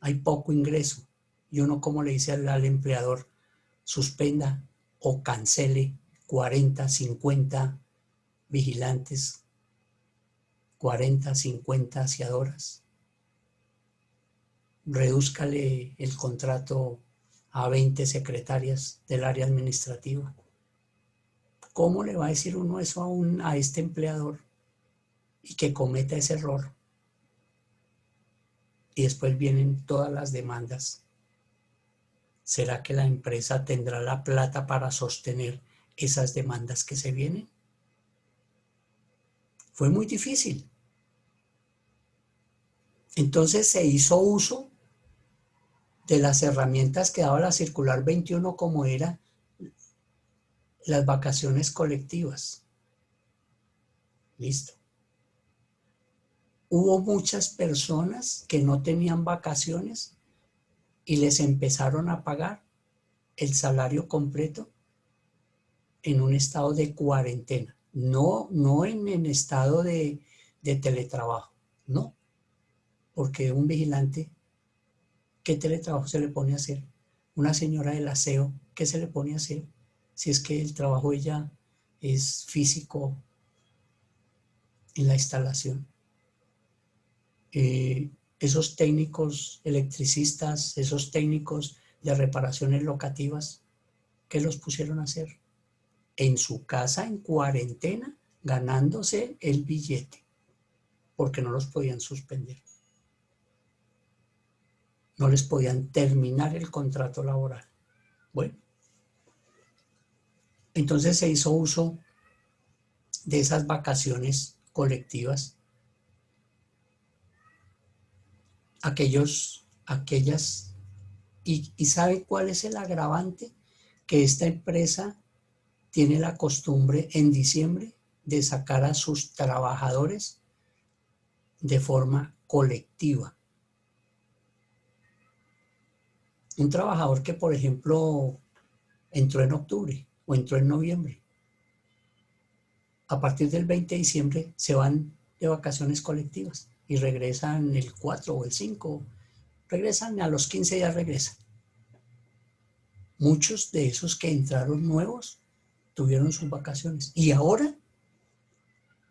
Hay poco ingreso. y uno como le dice al empleador, suspenda o cancele 40, 50 vigilantes, 40, 50 aseadoras. Redúzcale el contrato a 20 secretarias del área administrativa. ¿Cómo le va a decir uno eso a este empleador y que cometa ese error? Y después vienen todas las demandas. ¿Será que la empresa tendrá la plata para sostener esas demandas que se vienen? Fue muy difícil. Entonces se hizo uso de las herramientas que daba la circular 21, como era las vacaciones colectivas. Listo. Hubo muchas personas que no tenían vacaciones y les empezaron a pagar el salario completo en un estado de cuarentena. No en estado de teletrabajo, no. Porque un vigilante, ¿qué teletrabajo se le pone a hacer? Una señora del aseo, ¿qué se le pone a hacer? Si es que el trabajo ella es físico en la instalación. Esos técnicos electricistas, esos técnicos de reparaciones locativas, ¿qué los pusieron a hacer? En su casa, en cuarentena, ganándose el billete, porque no los podían suspender. No les podían terminar el contrato laboral. Bueno, entonces se hizo uso de esas vacaciones colectivas. Aquellas, y ¿sabe cuál es el agravante? Que esta empresa tiene la costumbre en diciembre de sacar a sus trabajadores de forma colectiva. Un trabajador que, por ejemplo, entró en octubre o entró en noviembre, a partir del 20 de diciembre se van de vacaciones colectivas y regresan el 4 o el 5, regresan a los 15 días, regresan. Muchos de esos que entraron nuevos tuvieron sus vacaciones y ahora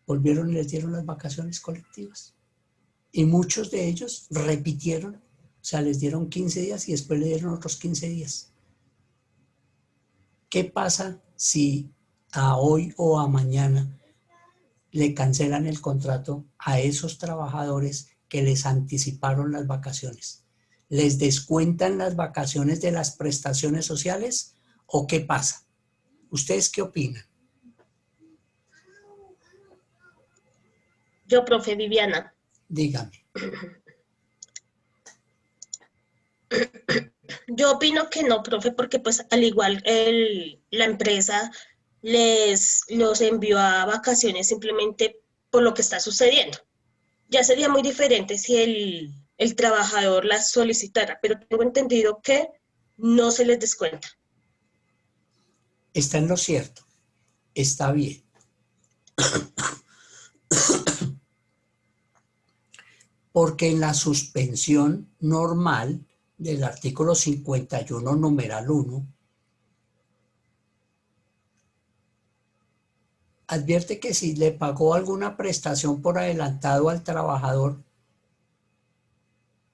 volvieron y les dieron las vacaciones colectivas. Y muchos de ellos repitieron, o sea, les dieron 15 días y después le dieron otros 15 días. ¿Qué pasa si a hoy o a mañana le cancelan el contrato a esos trabajadores que les anticiparon las vacaciones? ¿Les descuentan las vacaciones de las prestaciones sociales o qué pasa? ¿Ustedes qué opinan? Yo, profe Viviana. Dígame. Yo opino que no, profe, porque pues al igual la empresa los envió a vacaciones simplemente por lo que está sucediendo. Ya sería muy diferente si el trabajador las solicitara, pero tengo entendido que no se les descuenta. Está en lo cierto, está bien. Porque en la suspensión normal del artículo 51, numeral 1, advierte que si le pagó alguna prestación por adelantado al trabajador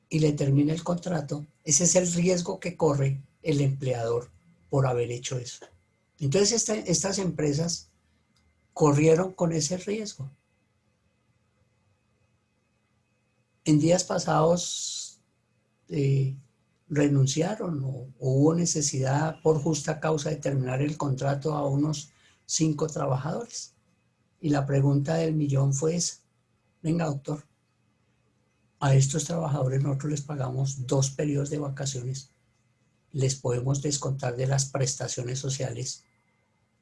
y le termina el contrato, ese es el riesgo que corre el empleador por haber hecho eso. Entonces estas empresas corrieron con ese riesgo. En días pasados renunciaron o hubo necesidad por justa causa de terminar el contrato a unos 5 trabajadores. Y la pregunta del millón fue esa. Venga, doctor, a estos trabajadores nosotros les pagamos 2 periodos de vacaciones. ¿Les podemos descontar de las prestaciones sociales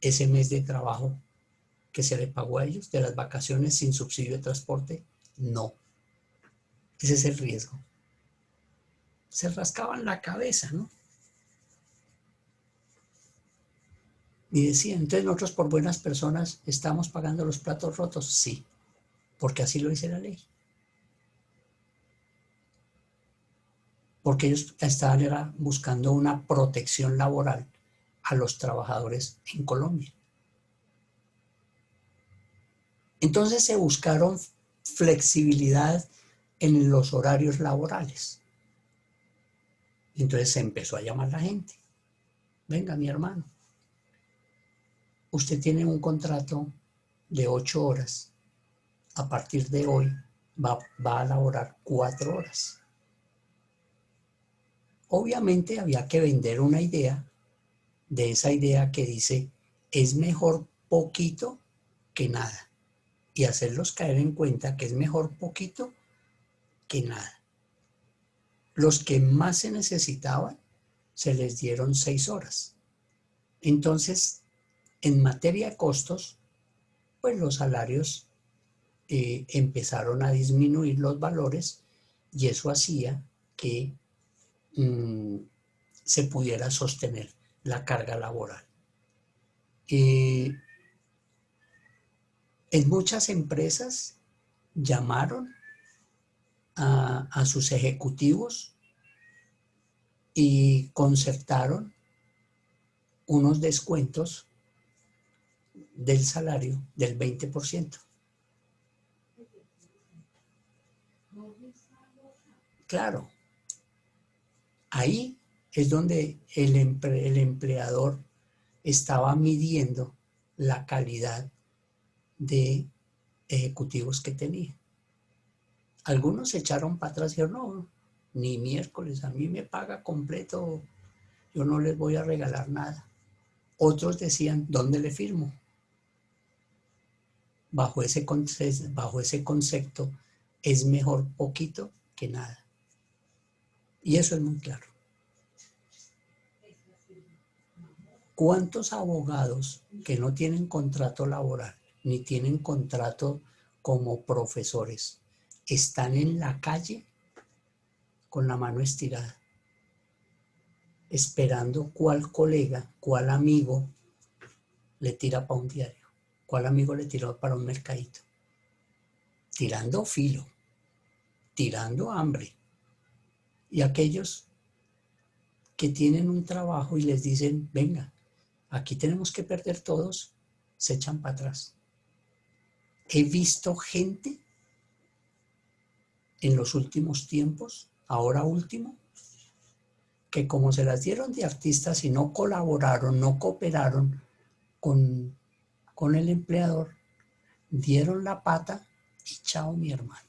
ese mes de trabajo que se le pagó a ellos, de las vacaciones sin subsidio de transporte? No. Ese es el riesgo. Se rascaban la cabeza, ¿no? Y decían, entonces nosotros por buenas personas estamos pagando los platos rotos. Sí, porque así lo dice la ley. porque ellos estaban buscando una protección laboral a los trabajadores en Colombia. Entonces se buscaron flexibilidad en los horarios laborales. Entonces se empezó a llamar la gente. Venga, mi hermano, usted tiene un contrato de 8 horas. A partir de hoy va a laborar 4 horas. Obviamente había que vender una idea, de esa idea que dice, es mejor poquito que nada. Y hacerlos caer en cuenta que es mejor poquito que nada. Los que más se necesitaban, se les dieron 6 horas. Entonces, en materia de costos, pues los salarios empezaron a disminuir los valores y eso hacía que se pudiera sostener la carga laboral. En muchas empresas llamaron a sus ejecutivos y concertaron unos descuentos del salario del 20%. Claro, ahí es donde el empleador estaba midiendo la calidad de ejecutivos que tenía. Algunos se echaron para atrás y dijeron, no, ni miércoles, a mí me paga completo, yo no les voy a regalar nada. Otros decían, ¿dónde le firmo? Bajo ese concepto, es mejor poquito que nada. Y eso es muy claro. ¿Cuántos abogados que no tienen contrato laboral ni tienen contrato como profesores están en la calle con la mano estirada, esperando cuál colega, cuál amigo le tira para un diario, cuál amigo le tiró para un mercadito? Tirando filo, tirando hambre. Y aquellos que tienen un trabajo y les dicen, venga, aquí tenemos que perder todos, se echan para atrás. He visto gente en los últimos tiempos, ahora último, que como se las dieron de artistas y no colaboraron, no cooperaron con el empleador, dieron la pata y chao, mi hermano.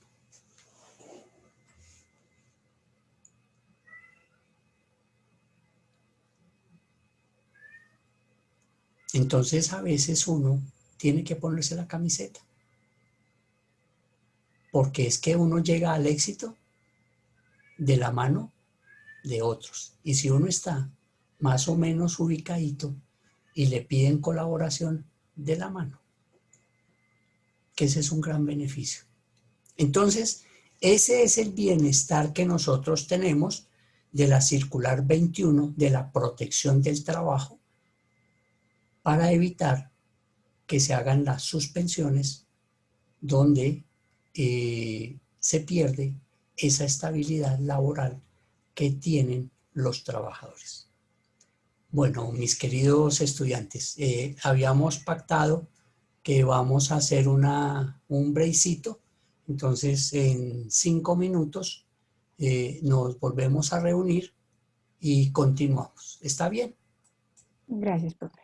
Entonces a veces uno tiene que ponerse la camiseta, porque es que uno llega al éxito de la mano de otros. Y si uno está más o menos ubicadito y le piden colaboración, de la mano, que ese es un gran beneficio. Entonces, ese es el bienestar que nosotros tenemos de la circular 21 de la protección del trabajo para evitar que se hagan las suspensiones donde se pierde esa estabilidad laboral que tienen los trabajadores. Bueno, mis queridos estudiantes, habíamos pactado que vamos a hacer un breakcito, entonces en 5 minutos nos volvemos a reunir y continuamos. ¿Está bien? Gracias, profe.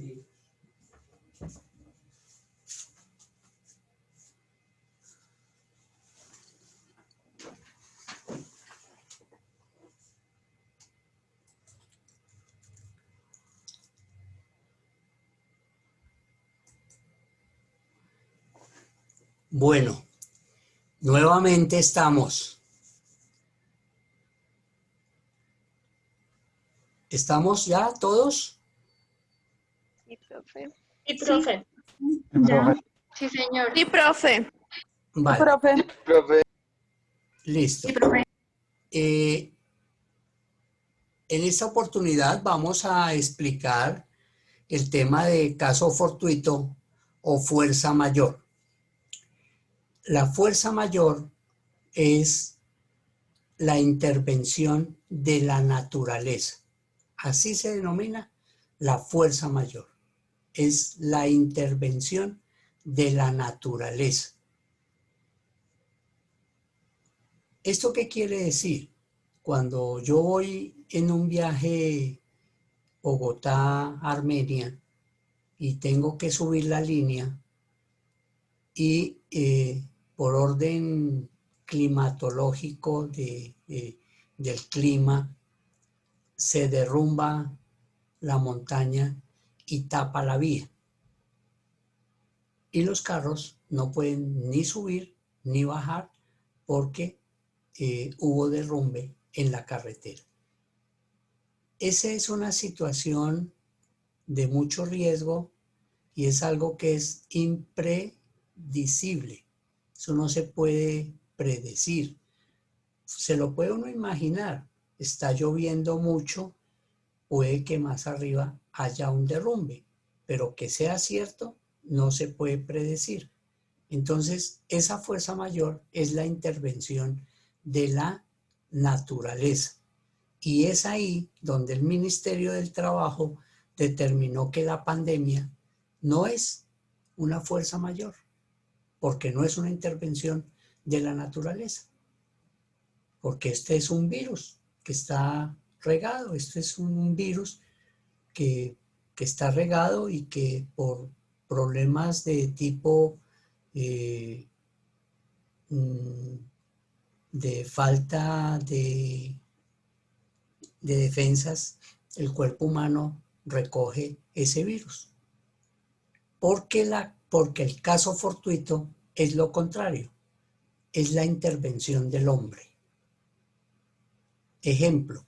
Sí. Bueno, nuevamente estamos. ¿Estamos ya todos? Sí, profe. Y profe, Profe, Sí, señor. Sí, profe. Vale, Profe, Profe, listo. Sí, profe. En esta oportunidad vamos a explicar el tema de caso fortuito o fuerza mayor. La fuerza mayor es la intervención de la naturaleza. Así se denomina la fuerza mayor. Es la intervención de la naturaleza. ¿Esto qué quiere decir? Cuando yo voy en un viaje Bogotá-Armenia y tengo que subir la línea y por orden climatológico del clima se derrumba la montaña y tapa la vía. Y los carros no pueden ni subir ni bajar porque hubo derrumbe en la carretera. Esa es una situación de mucho riesgo y es algo que es impredecible. Eso no se puede predecir. Se lo puede uno imaginar. Está lloviendo mucho, puede que más arriba haya un derrumbe, pero que sea cierto no se puede predecir. Entonces, esa fuerza mayor es la intervención de la naturaleza. Y es ahí donde el Ministerio del Trabajo determinó que la pandemia no es una fuerza mayor, porque no es una intervención de la naturaleza, porque este es un virus que está regado, este es un virus que está regado y que por problemas de tipo de falta de defensas, el cuerpo humano recoge ese virus. Porque el caso fortuito es lo contrario, es la intervención del hombre. Ejemplo,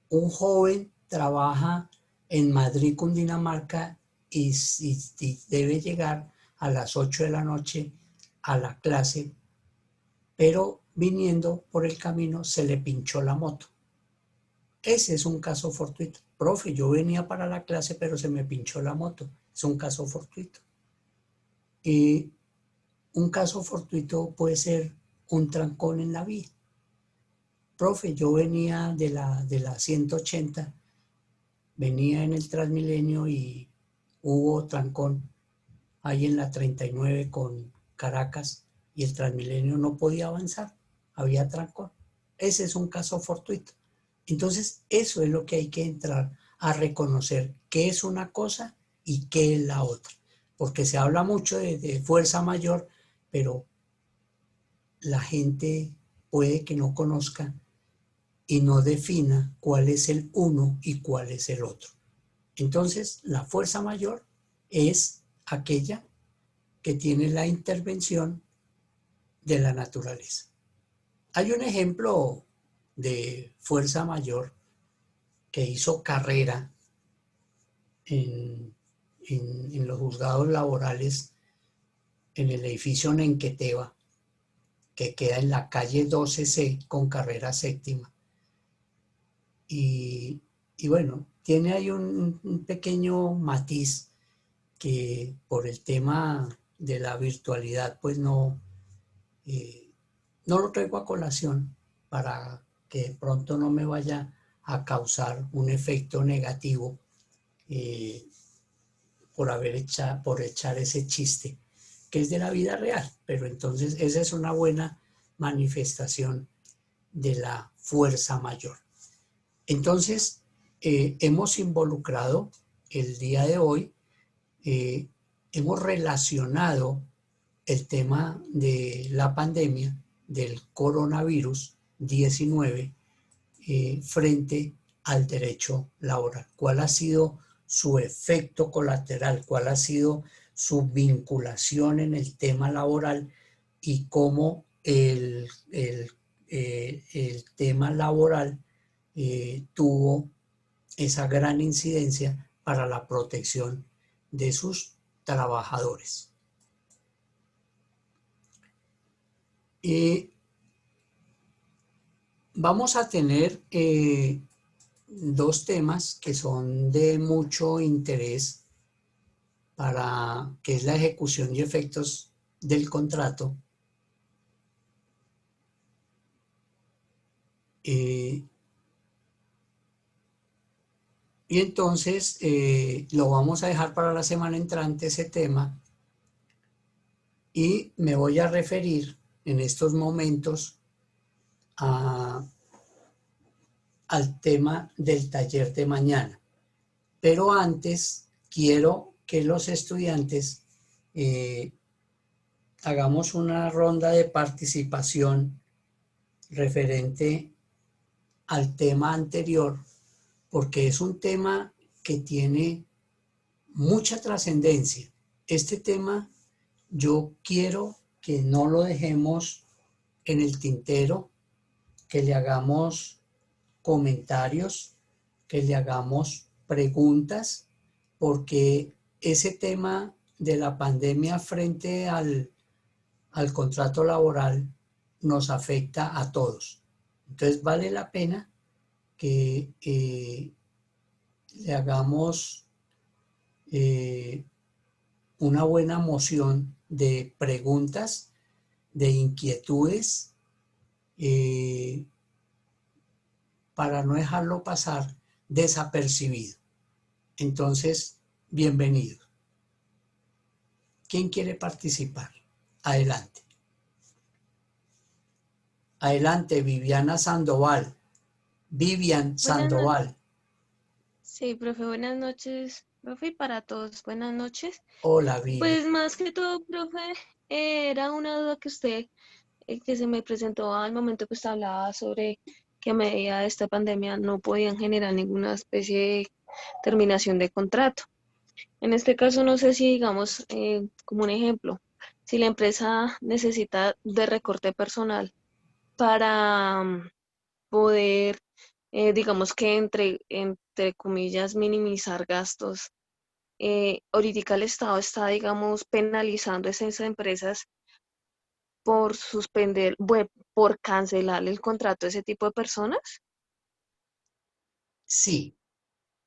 un joven trabaja en Madrid, Cundinamarca, y debe llegar a las 8 de la noche a la clase, pero viniendo por el camino se le pinchó la moto. Ese es un caso fortuito. Profe, yo venía para la clase, pero se me pinchó la moto. Es un caso fortuito. Y un caso fortuito puede ser un trancón en la vía. Profe, yo venía de la 180, venía en el Transmilenio y hubo trancón ahí en la 39 con Caracas y el Transmilenio no podía avanzar, había trancón. Ese es un caso fortuito. Entonces, eso es lo que hay que entrar a reconocer, qué es una cosa y qué es la otra. Porque se habla mucho de fuerza mayor, pero la gente puede que no conozca y no defina cuál es el uno y cuál es el otro. Entonces, la fuerza mayor es aquella que tiene la intervención de la naturaleza. Hay un ejemplo de fuerza mayor que hizo carrera en los juzgados laborales en el edificio Nenqueteva, que queda en la calle 12C con carrera séptima. Y bueno, tiene ahí un pequeño matiz que por el tema de la virtualidad, pues no lo traigo a colación para que de pronto no me vaya a causar un efecto negativo por echar ese chiste, que es de la vida real. Pero entonces esa es una buena manifestación de la fuerza mayor. Entonces, hemos involucrado el día de hoy hemos relacionado el tema de la pandemia del coronavirus 19 frente al derecho laboral. ¿Cuál ha sido su efecto colateral? ¿Cuál ha sido su vinculación en el tema laboral? Y cómo el tema laboral tuvo esa gran incidencia para la protección de sus trabajadores. Vamos a tener dos temas que son de mucho interés para que es la ejecución y efectos del contrato. Y entonces lo vamos a dejar para la semana entrante ese tema y me voy a referir en estos momentos al tema del taller de mañana. Pero antes quiero que los estudiantes hagamos una ronda de participación referente al tema anterior, porque es un tema que tiene mucha trascendencia. Este tema yo quiero que no lo dejemos en el tintero, que le hagamos comentarios, que le hagamos preguntas, porque ese tema de la pandemia frente al contrato laboral nos afecta a todos. Entonces vale la pena que le hagamos una buena moción de preguntas, de inquietudes, para no dejarlo pasar desapercibido. Entonces, bienvenido. ¿Quién quiere participar? Adelante. Adelante, Viviana Sandoval. Vivian Sandoval. Sí, profe, buenas noches, profe, y para todos, buenas noches. Hola, Vivian. Pues más que todo, profe, era una duda que usted, que se me presentó al momento que usted hablaba sobre que a medida de esta pandemia no podían generar ninguna especie de terminación de contrato. En este caso, no sé si, digamos, como un ejemplo, si la empresa necesita de recorte personal para poder, digamos que entre comillas, minimizar gastos, ahorita el Estado está, digamos, penalizando a esas empresas por suspender, por cancelar el contrato de ese tipo de personas. Sí.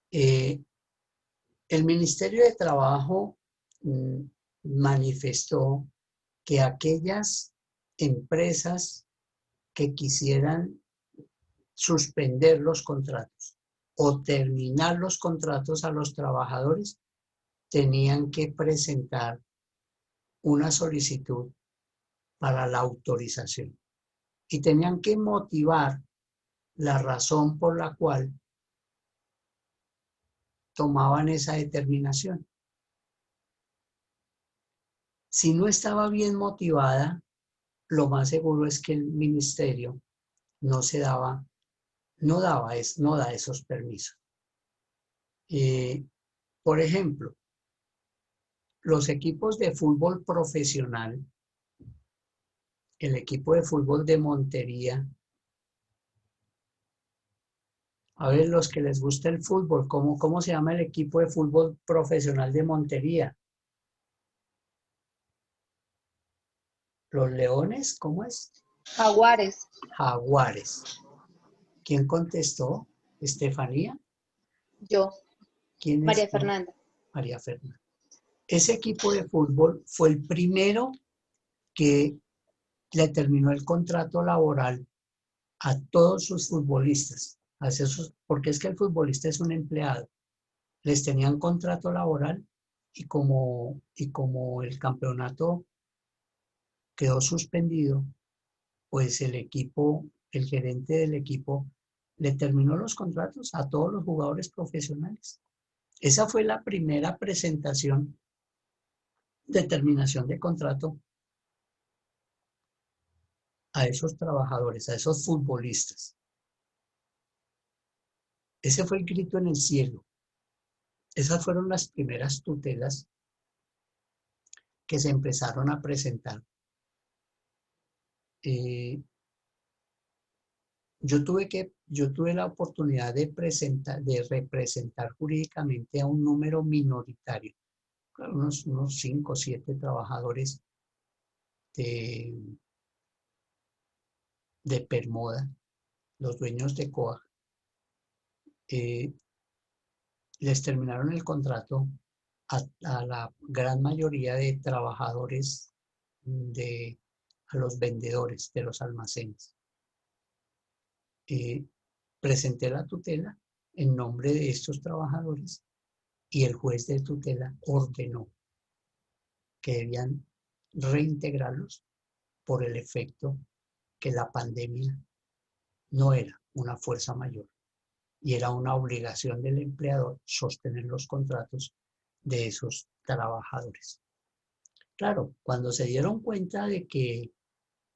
El Ministerio de Trabajo manifestó que aquellas empresas que quisieran suspender los contratos o terminar los contratos a los trabajadores tenían que presentar una solicitud para la autorización y tenían que motivar la razón por la cual tomaban esa determinación. Si no estaba bien motivada, lo más seguro es que el ministerio no da esos permisos. Por ejemplo, los equipos de fútbol profesional, el equipo de fútbol de Montería, a ver, los que les gusta el fútbol, ¿cómo se llama el equipo de fútbol profesional de Montería? ¿Los Leones? ¿Cómo es? Jaguares. Jaguares. ¿Quién contestó? ¿Estefanía? Yo. ¿Quién es? María Fernanda. María Fernanda. Ese equipo de fútbol fue el primero que le terminó el contrato laboral a todos sus futbolistas. Porque es que el futbolista es un empleado. Les tenían contrato laboral y como el campeonato quedó suspendido, pues el gerente del equipo le terminó los contratos a todos los jugadores profesionales. Esa fue la primera presentación de terminación de contrato a esos trabajadores, a esos futbolistas. Ese fue el grito en el cielo. Esas fueron las primeras tutelas que se empezaron a presentar. Yo tuve la oportunidad de representar jurídicamente a un número minoritario, unos 5 o 7 trabajadores de Permoda, los dueños de COAG. Les terminaron el contrato a la gran mayoría de trabajadores, a los vendedores de los almacenes. Presenté la tutela en nombre de estos trabajadores y el juez de tutela ordenó que debían reintegrarlos por el efecto que la pandemia no era una fuerza mayor y era una obligación del empleador sostener los contratos de esos trabajadores. Claro, cuando se dieron cuenta de que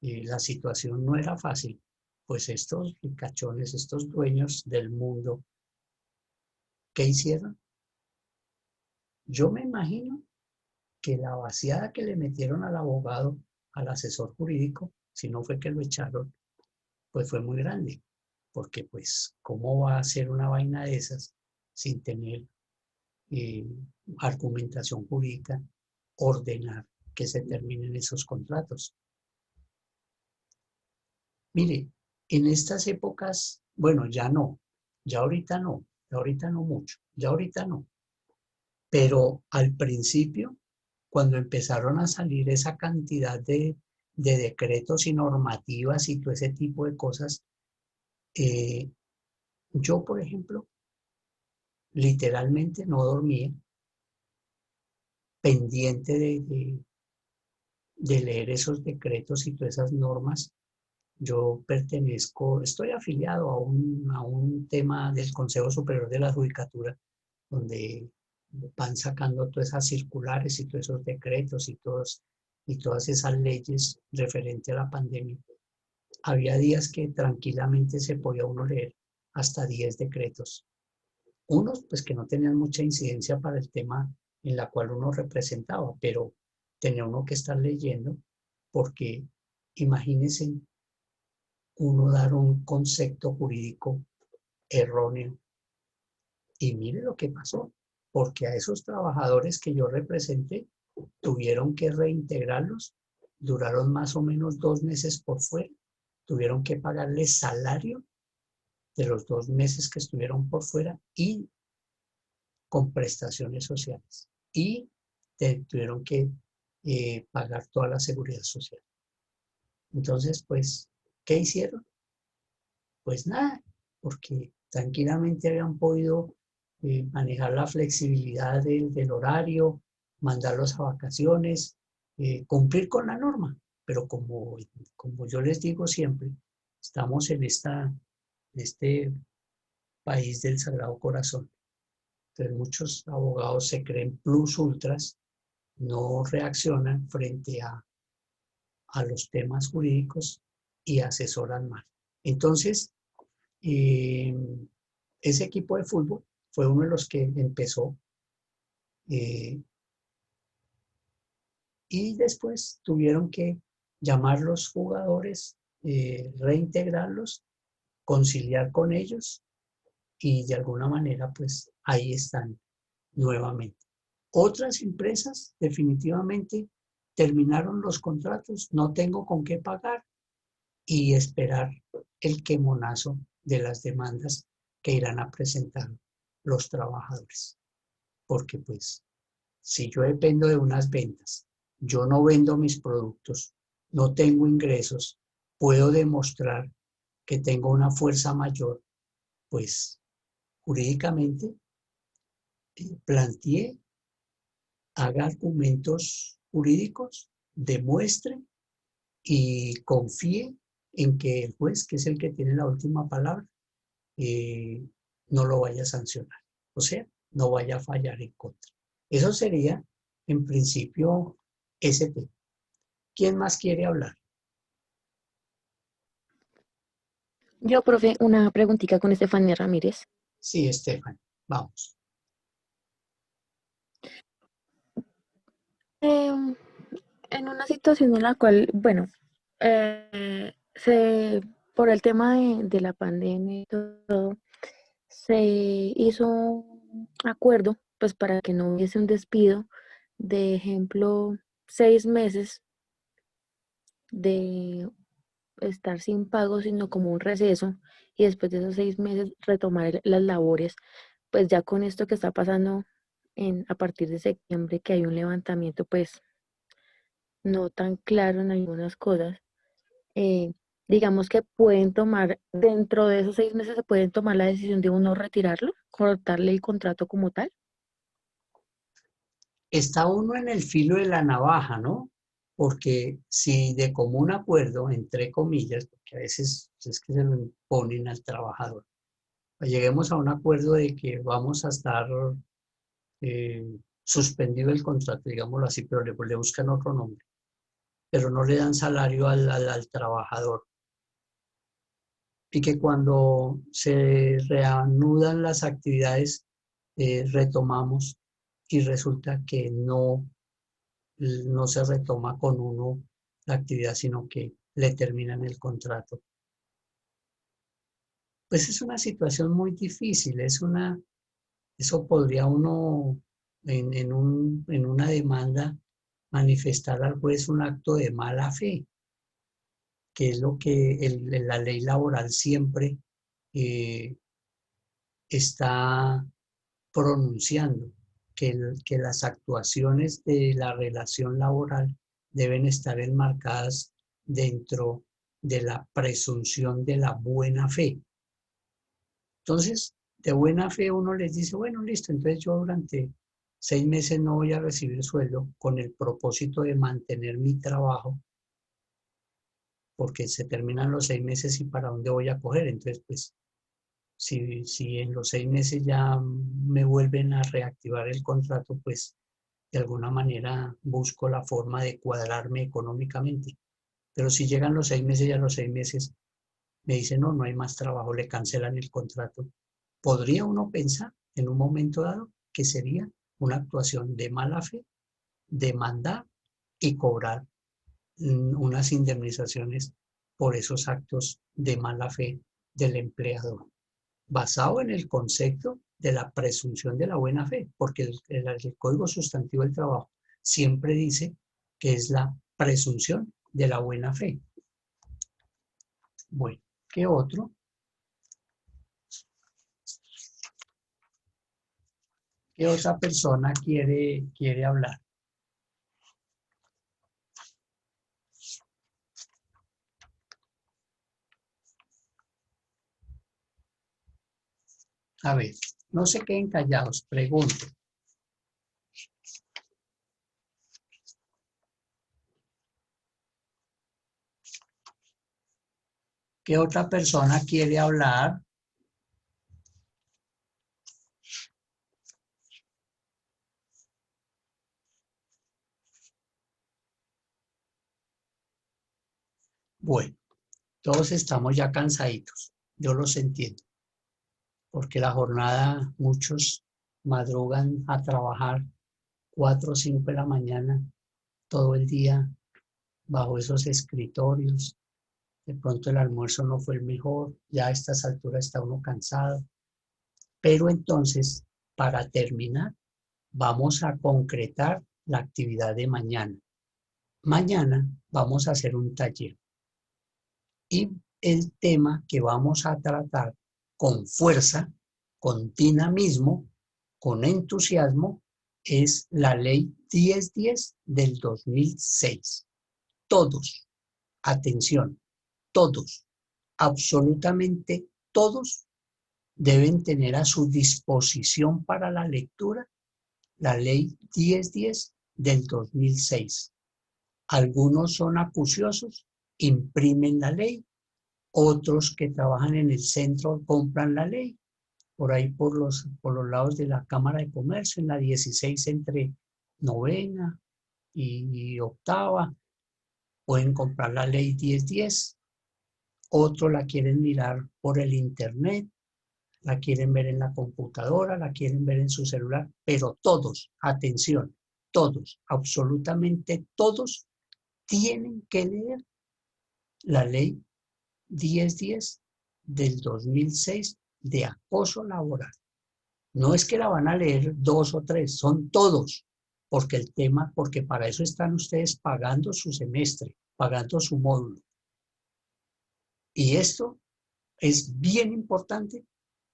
la situación no era fácil, pues estos ricachones, estos dueños del mundo, ¿qué hicieron? Yo me imagino que la vaciada que le metieron al abogado, al asesor jurídico, si no fue que lo echaron, pues fue muy grande. Porque pues, ¿cómo va a ser una vaina de esas sin tener argumentación jurídica, ordenar que se terminen esos contratos? Mire, en estas épocas, bueno, ya no, ya ahorita no mucho, ya ahorita no. Pero al principio, cuando empezaron a salir esa cantidad de decretos y normativas y todo ese tipo de cosas, yo, por ejemplo, literalmente no dormía, pendiente de leer esos decretos y todas esas normas. Yo estoy afiliado a un tema del Consejo Superior de la Judicatura, donde van sacando todas esas circulares y todos esos decretos y todas esas leyes referentes a la pandemia. Había días que tranquilamente se podía uno leer hasta 10 decretos. Unos pues que no tenían mucha incidencia para el tema en la cual uno representaba, pero tenía uno que estar leyendo porque imagínense uno dar un concepto jurídico erróneo. Y mire lo que pasó, porque a esos trabajadores que yo representé tuvieron que reintegrarlos, duraron más o menos 2 meses por fuera, tuvieron que pagarles salario de los 2 meses que estuvieron por fuera y con prestaciones sociales. Y tuvieron que pagar toda la seguridad social. Entonces, pues, ¿qué hicieron? Pues nada, porque tranquilamente habían podido manejar la flexibilidad del horario, mandarlos a vacaciones, cumplir con la norma. Pero como yo les digo siempre, estamos en este país del Sagrado Corazón. Entonces muchos abogados se creen plus ultras, no reaccionan frente a los temas jurídicos y asesoran mal. Entonces, ese equipo de fútbol fue uno de los que empezó y después tuvieron que llamar los jugadores, reintegrarlos, conciliar con ellos y de alguna manera pues ahí están nuevamente. Otras empresas definitivamente terminaron los contratos, no tengo con qué pagar y esperar el quemonazo de las demandas que irán a presentar los trabajadores. Porque pues, si yo dependo de unas ventas, yo no vendo mis productos, no tengo ingresos, puedo demostrar que tengo una fuerza mayor, pues jurídicamente planteé, haga argumentos jurídicos, demuestre y confíe en que el juez, que es el que tiene la última palabra, no lo vaya a sancionar. O sea, no vaya a fallar en contra. Eso sería, en principio, SP. ¿Quién más quiere hablar? Yo, profe, una preguntita con Estefanía Ramírez. Sí, Estefan, vamos. En una situación en la cual, bueno, por el tema de la pandemia y todo, se hizo un acuerdo, pues para que no hubiese un despido, de ejemplo, 6 meses de estar sin pago, sino como un receso, y después de esos 6 meses retomar las labores, pues ya con esto que está pasando a partir de septiembre, que hay un levantamiento, pues no tan claro en algunas cosas, eh, digamos que pueden tomar, dentro de esos 6 meses se pueden tomar la decisión de uno retirarlo, cortarle el contrato como tal. Está uno en el filo de la navaja, ¿no? Porque si de común acuerdo, entre comillas, porque a veces es que se lo imponen al trabajador, lleguemos a un acuerdo de que vamos a estar suspendido el contrato, digámoslo así, pero le buscan otro nombre, pero no le dan salario al trabajador. Y que cuando se reanudan las actividades, retomamos y resulta que no se retoma con uno la actividad, sino que le terminan el contrato. Pues es una situación muy difícil, eso podría uno en una demanda manifestar al juez un acto de mala fe, que es lo que la ley laboral siempre está pronunciando, que las actuaciones de la relación laboral deben estar enmarcadas dentro de la presunción de la buena fe. Entonces, de buena fe uno les dice, bueno, listo, entonces yo durante 6 meses no voy a recibir sueldo con el propósito de mantener mi trabajo, porque se terminan los 6 meses y para dónde voy a coger. Entonces, pues, si en los 6 meses ya me vuelven a reactivar el contrato, pues de alguna manera busco la forma de cuadrarme económicamente. Pero si llegan los 6 meses y a los 6 meses me dicen, no hay más trabajo, le cancelan el contrato, podría uno pensar en un momento dado que sería una actuación de mala fe, demandar y cobrar unas indemnizaciones por esos actos de mala fe del empleador, basado en el concepto de la presunción de la buena fe, porque el Código Sustantivo del Trabajo siempre dice que es la presunción de la buena fe. Bueno, ¿qué otro? ¿Qué otra persona quiere hablar? A ver, no se queden callados, pregunto. ¿Qué otra persona quiere hablar? Bueno, todos estamos ya cansaditos, yo los entiendo, porque la jornada, muchos madrugan a trabajar 4 o 5 de la mañana, todo el día, bajo esos escritorios. De pronto el almuerzo no fue el mejor, ya a estas alturas está uno cansado. Pero entonces, para terminar, vamos a concretar la actividad de mañana. Mañana vamos a hacer un taller. Y el tema que vamos a tratar con fuerza, con dinamismo, con entusiasmo, es la ley 1010 del 2006. Todos, atención, todos, absolutamente todos, deben tener a su disposición para la lectura la ley 1010 del 2006. Algunos son acuciosos, imprimen la ley, otros que trabajan en el centro compran la ley, por ahí por los lados de la Cámara de Comercio, en la 16 entre novena y octava. Pueden comprar la ley 1010. Otros la quieren mirar por el internet, la quieren ver en la computadora, la quieren ver en su celular, pero todos, atención, todos, absolutamente todos, tienen que leer la ley 1010 del 2006 de acoso laboral. No es que la van a leer 2 o 3, son todos, porque para eso están ustedes pagando su semestre, pagando su módulo. Y esto es bien importante,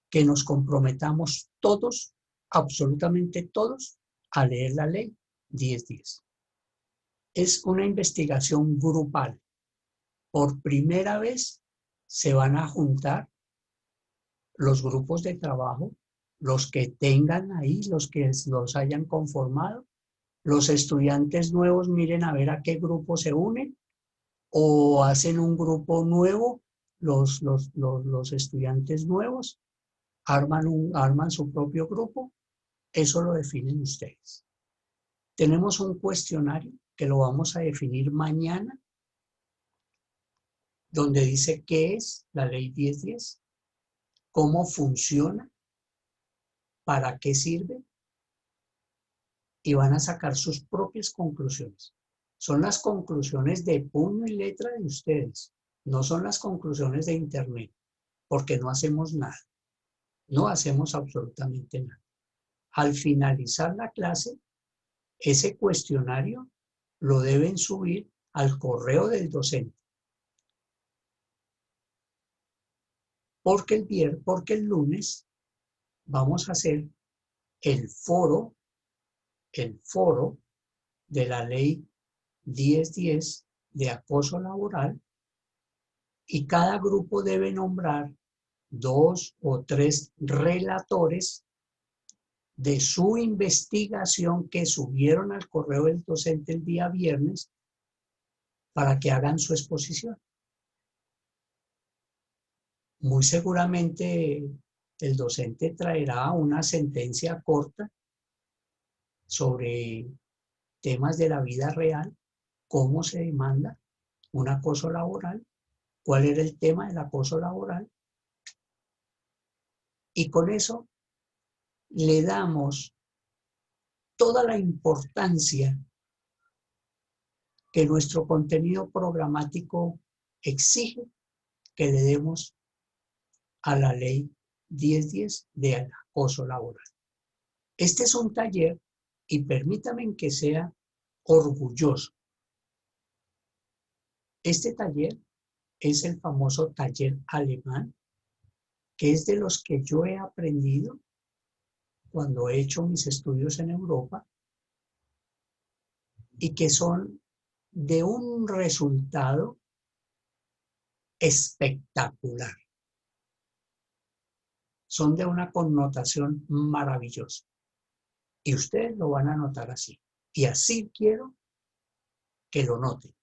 que nos comprometamos todos, absolutamente todos, a leer la ley 1010. Es una investigación grupal. Por primera vez se van a juntar los grupos de trabajo, los que tengan ahí, los que los hayan conformado, los estudiantes nuevos miren a ver a qué grupo se unen o hacen un grupo nuevo, los estudiantes nuevos arman su propio grupo, eso lo definen ustedes. Tenemos un cuestionario que lo vamos a definir mañana, donde dice qué es la ley 1010, cómo funciona, para qué sirve, y van a sacar sus propias conclusiones. Son las conclusiones de puño y letra de ustedes, no son las conclusiones de internet, porque no hacemos nada, no hacemos absolutamente nada. Al finalizar la clase, ese cuestionario lo deben subir al correo del docente. Porque el lunes vamos a hacer el foro de la ley 1010 de acoso laboral, y cada grupo debe nombrar 2 o 3 relatores de su investigación que subieron al correo del docente el día viernes para que hagan su exposición. Muy seguramente el docente traerá una sentencia corta sobre temas de la vida real, cómo se demanda un acoso laboral, cuál era el tema del acoso laboral, y con eso le damos toda la importancia que nuestro contenido programático exige que le demos a la ley 1010 de acoso laboral. Este es un taller, y permítanme que sea orgulloso. Este taller es el famoso taller alemán, que es de los que yo he aprendido cuando he hecho mis estudios en Europa, y que son de un resultado espectacular. Son de una connotación maravillosa. Y ustedes lo van a notar así. Y así quiero que lo noten.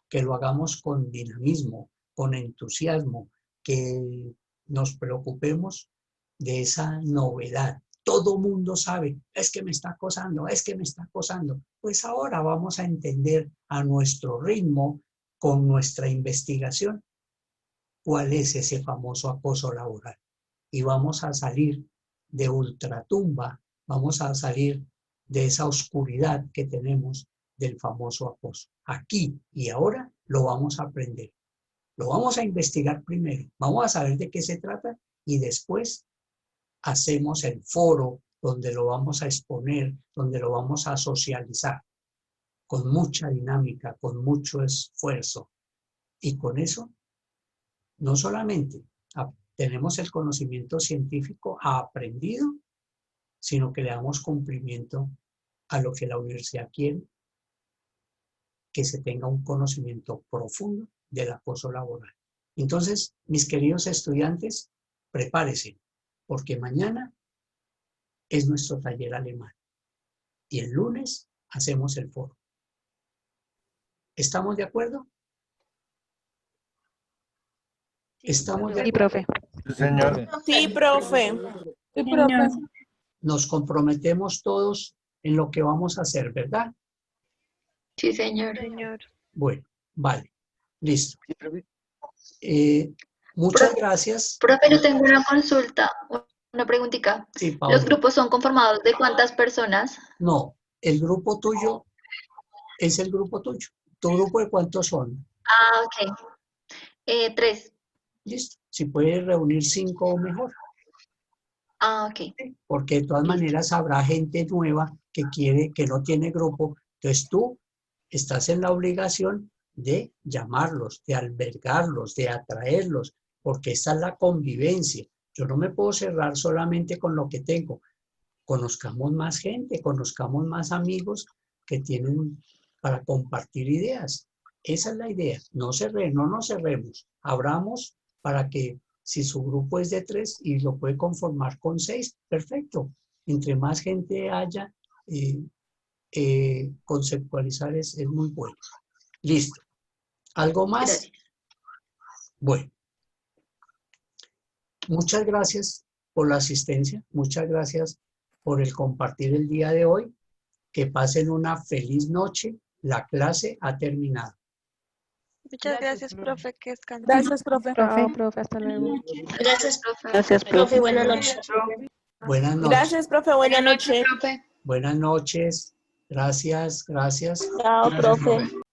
Que lo hagamos con dinamismo, con entusiasmo, que nos preocupemos de esa novedad. Todo mundo sabe, es que me está acosando, es que me está acosando. Pues ahora vamos a entender a nuestro ritmo, con nuestra investigación, cuál es ese famoso acoso laboral. Y vamos a salir de ultratumba, vamos a salir de esa oscuridad que tenemos del famoso acoso. Aquí y ahora lo vamos a aprender. Lo vamos a investigar primero, vamos a saber de qué se trata, y después hacemos el foro donde lo vamos a exponer, donde lo vamos a socializar, con mucha dinámica, con mucho esfuerzo. Y con eso, no solamente tenemos el conocimiento científico aprendido, sino que le damos cumplimiento a lo que la universidad quiere, que se tenga un conocimiento profundo del acoso laboral. Entonces, mis queridos estudiantes, prepárense, porque mañana es nuestro taller alemán y el lunes hacemos el foro. ¿Estamos de acuerdo? ¿Estamos de acuerdo? Sí, profe. Señor. Sí, profe. Sí, profe. Nos comprometemos todos en lo que vamos a hacer, ¿verdad? Sí, señor. Bueno, vale, listo. Muchas gracias. Profe, yo tengo una consulta, una preguntita. Sí, ¿Los Paola. grupos son conformados de cuántas personas? No, el grupo tuyo es el grupo tuyo. ¿Tu grupo de cuántos son? Ah, ok. 3. Listo. Si puedes reunir 5 o mejor. Ah, ok. Porque de todas maneras habrá gente nueva que quiere, que no tiene grupo. Entonces tú estás en la obligación de llamarlos, de albergarlos, de atraerlos, porque esa es la convivencia. Yo no me puedo cerrar solamente con lo que tengo. Conozcamos más gente, conozcamos más amigos que tienen para compartir ideas. Esa es la idea. No nos cerremos. Abramos para que si su grupo es de 3 y lo puede conformar con 6, perfecto. Entre más gente haya, conceptualizar es muy bueno. Listo. ¿Algo más? Gracias. Bueno. Muchas gracias por la asistencia. Muchas gracias por el compartir el día de hoy. Que pasen una feliz noche. La clase ha terminado. Muchas gracias, profe, que descansen. Gracias, profe. Chao, profe, hasta luego. Gracias, Profe. Gracias, profe. Buenas noches. Buenas noches. Gracias, profe. Buenas noches. Profe. Buenas noches. Gracias, gracias. Chao, Gracias, profe. profe.